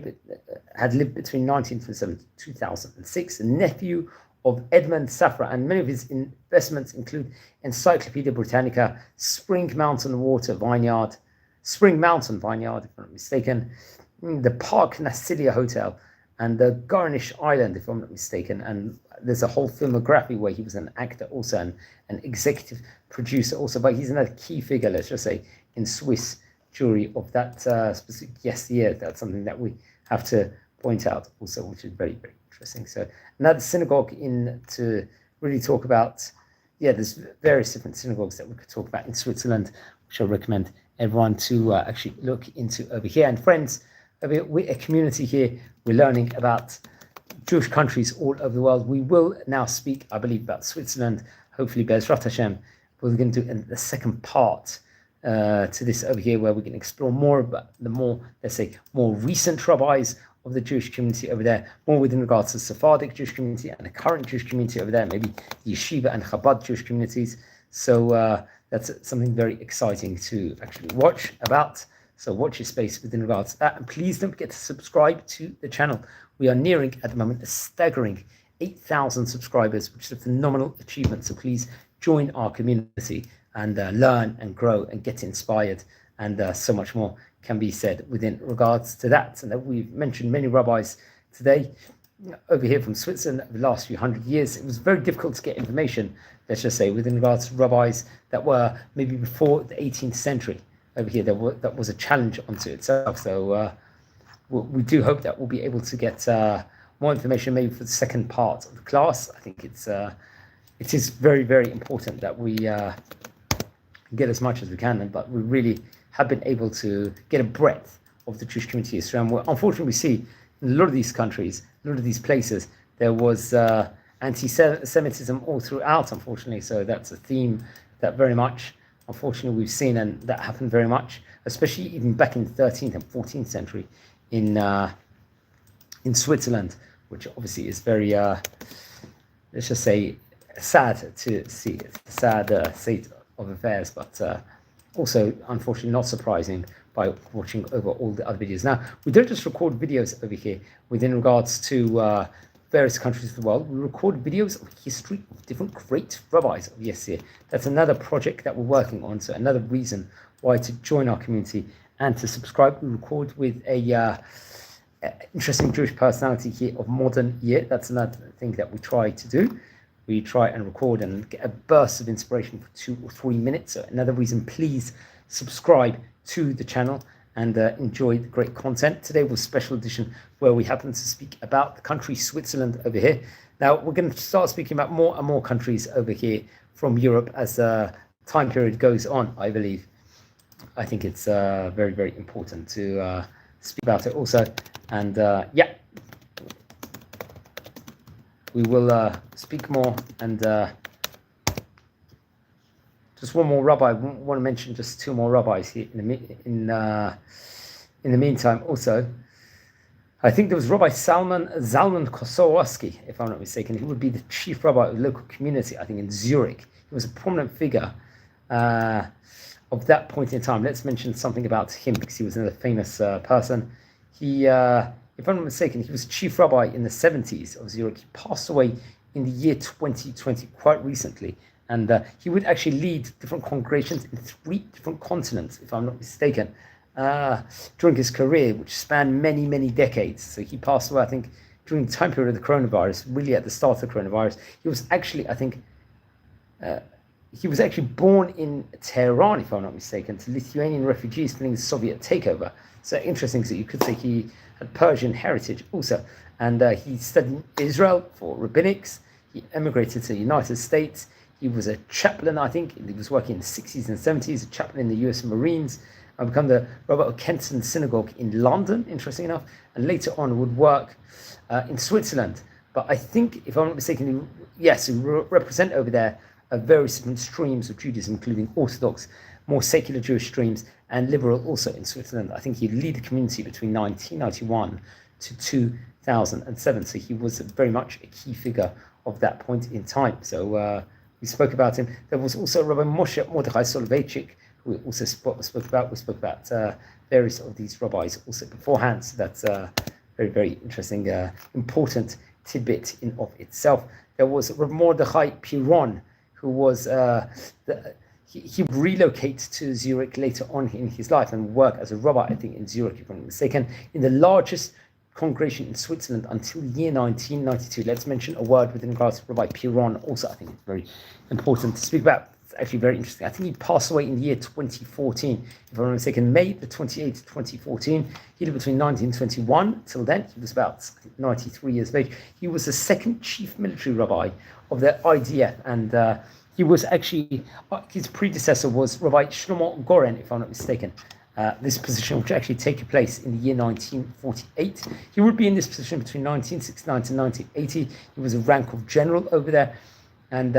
had lived between 1927 to 2006. A nephew of Edmund Safra, and many of his investments include Encyclopedia Britannica, Spring Mountain Vineyard, if I'm not mistaken, the Park Nasilia Hotel, and the Garnish Island, if I'm not mistaken. And there's a whole filmography where he was an actor also, and an executive producer also. But he's another key figure, let's just say, in Swiss Jewry of that specific yesteryear. That's something that we have to point out also, which is very, very interesting. So another synagogue to really talk about. Yeah, there's various different synagogues that we could talk about in Switzerland, which I recommend everyone to actually look into over here. And friends, we're a community here. We're learning about Jewish countries all over the world. We will now speak, I believe, about Switzerland. Hopefully, Be'ezrat Hashem, we're going to do the second part to this over here, where we can explore more about the more, let's say, more recent rabbis of the Jewish community over there, more within regards to Sephardic Jewish community and the current Jewish community over there, maybe the Yeshiva and Chabad Jewish communities. So that's something very exciting to actually watch about. So watch your space within regards to that. And please don't forget to subscribe to the channel. We are nearing, at the moment, a staggering 8,000 subscribers, which is a phenomenal achievement. So please join our community and learn and grow and get inspired. And so much more can be said within regards to that. And that we've mentioned many rabbis today over here from Switzerland over the last few hundred years. It was very difficult to get information, let's just say, within regards to rabbis that were maybe before the 18th century over here. That was a challenge onto itself. So we do hope that we'll be able to get more information maybe for the second part of the class. I think it is very, very important that we get as much as we can, but we really have been able to get a breadth of the Jewish community history. And unfortunately, we see in a lot of these countries, a lot of these places, there was anti-Semitism all throughout, unfortunately. So that's a theme that very much, unfortunately, we've seen, and that happened very much, especially even back in the 13th and 14th century in Switzerland, which obviously is very, let's just say, sad to see. It's a sad state of affairs, but also, unfortunately, not surprising by watching over all the other videos. Now, we don't just record videos over here within regards to various countries of the world. We record videos of history of different great rabbis of yesteryear. That's another project that we're working on, so another reason why to join our community and to subscribe. We record with a interesting Jewish personality here of modern year. That's another thing that we try to do. We try and record and get a burst of inspiration for 2 or 3 minutes. So another reason, please subscribe to the channel and enjoy the great content. Today was a special edition where we happen to speak about the country Switzerland over here. Now, we're going to start speaking about more and more countries over here from Europe as the time period goes on, I believe. I think it's very, very important to speak about it also. And yeah, we will speak more. And just one more rabbi. I want to mention just 2 more rabbis here in the meantime. Also, I think there was Rabbi Zalman Kosorowski, if I'm not mistaken. He would be the chief rabbi of the local community, I think, in Zurich. He was a prominent figure of that point in time. Let's mention something about him because he was another famous person. He, if I'm not mistaken, he was chief rabbi in the 70s of Zurich. He passed away in the year 2020, quite recently. And he would actually lead different congregations in 3 different continents, if I'm not mistaken, during his career, which spanned many, many decades. So he passed away, I think, during the time period of the coronavirus, really at the start of the coronavirus. He was actually, I think, he was actually born in Tehran, if I'm not mistaken, to Lithuanian refugees fleeing the Soviet takeover. So interesting, so you could say he had Persian heritage also. And he studied in Israel for rabbinics. He emigrated to the United States. He was a chaplain, I think. He was working in the 60s and 70s, a chaplain in the US Marines. And become the rabbi of Kenton Synagogue in London, interesting enough. And later on would work in Switzerland. But I think, if I'm not mistaken, yes, he represent over there various different streams of Judaism, including Orthodox, more secular Jewish streams, and liberal also in Switzerland. I think he'd lead the community between 1991 to 2007. So he was very much a key figure of that point in time. So we spoke about him. There was also Rabbi Moshe Mordechai Soloveitchik, who we also spoke about. We spoke about various of these rabbis also beforehand. So that's a very, very interesting, important tidbit in of itself. There was Rabbi Mordechai Piron, who was he would relocate to Zurich later on in his life and work as a rabbi, I think, in Zurich, if I'm not mistaken, in the largest congregation in Switzerland until year 1992. Let's mention a word within regards to Rabbi Piron. Also, I think it's very important to speak about. It's actually very interesting. I think he passed away in the year 2014, if I'm not mistaken, May the 28th, 2014. He lived between 1921 till then. He was about, I think, 93 years of age. He was the 2nd chief military rabbi of the IDF, and he was actually, his predecessor was Rabbi Shlomo Goren, if I'm not mistaken. This position, which actually take place in the year 1948. He would be in this position between 1969 to 1980. He was a rank of general over there, and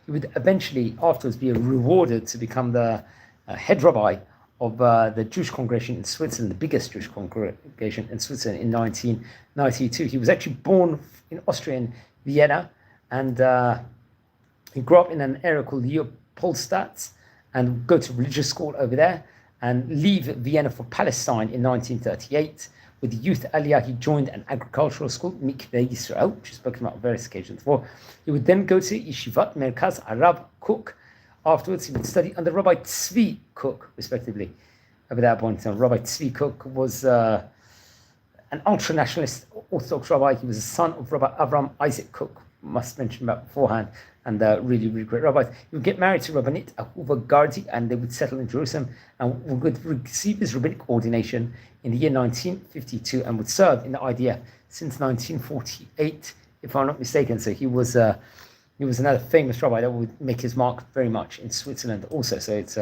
he would eventually afterwards be rewarded to become the head rabbi of the Jewish congregation in Switzerland, the biggest Jewish congregation in Switzerland in 1992. He was actually born in Austria, in Vienna, and he grew up in an area called Leopoldstadt and go to religious school over there and leave Vienna for Palestine in 1938. With the youth Aliyah, he joined an agricultural school, Mikveh Yisrael, which is spoken about on various occasions before. He would then go to Yeshivat Merkaz Arab Kook. Afterwards, he would study under Rabbi Tzvi Kook, respectively. At that point in time, Rabbi Tzvi Kook was an ultra-nationalist Orthodox rabbi. He was the son of Rabbi Avram Isaac Kook, must mention about beforehand, and really, really great rabbis. He would get married to Rabbanit Ahuva Gardi, and they would settle in Jerusalem, and would receive his rabbinic ordination in the year 1952, and would serve in the IDF since 1948, if I'm not mistaken. So he was another famous rabbi that would make his mark very much in Switzerland also. So it's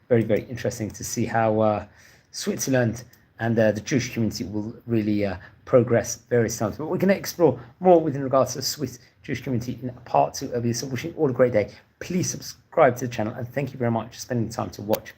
very, very interesting to see how Switzerland and the Jewish community will really progress various times. But we're going to explore more within regards to the Swiss Jewish community in part 2 of this. So wishing you all a great day. Please subscribe to the channel, and thank you very much for spending the time to watch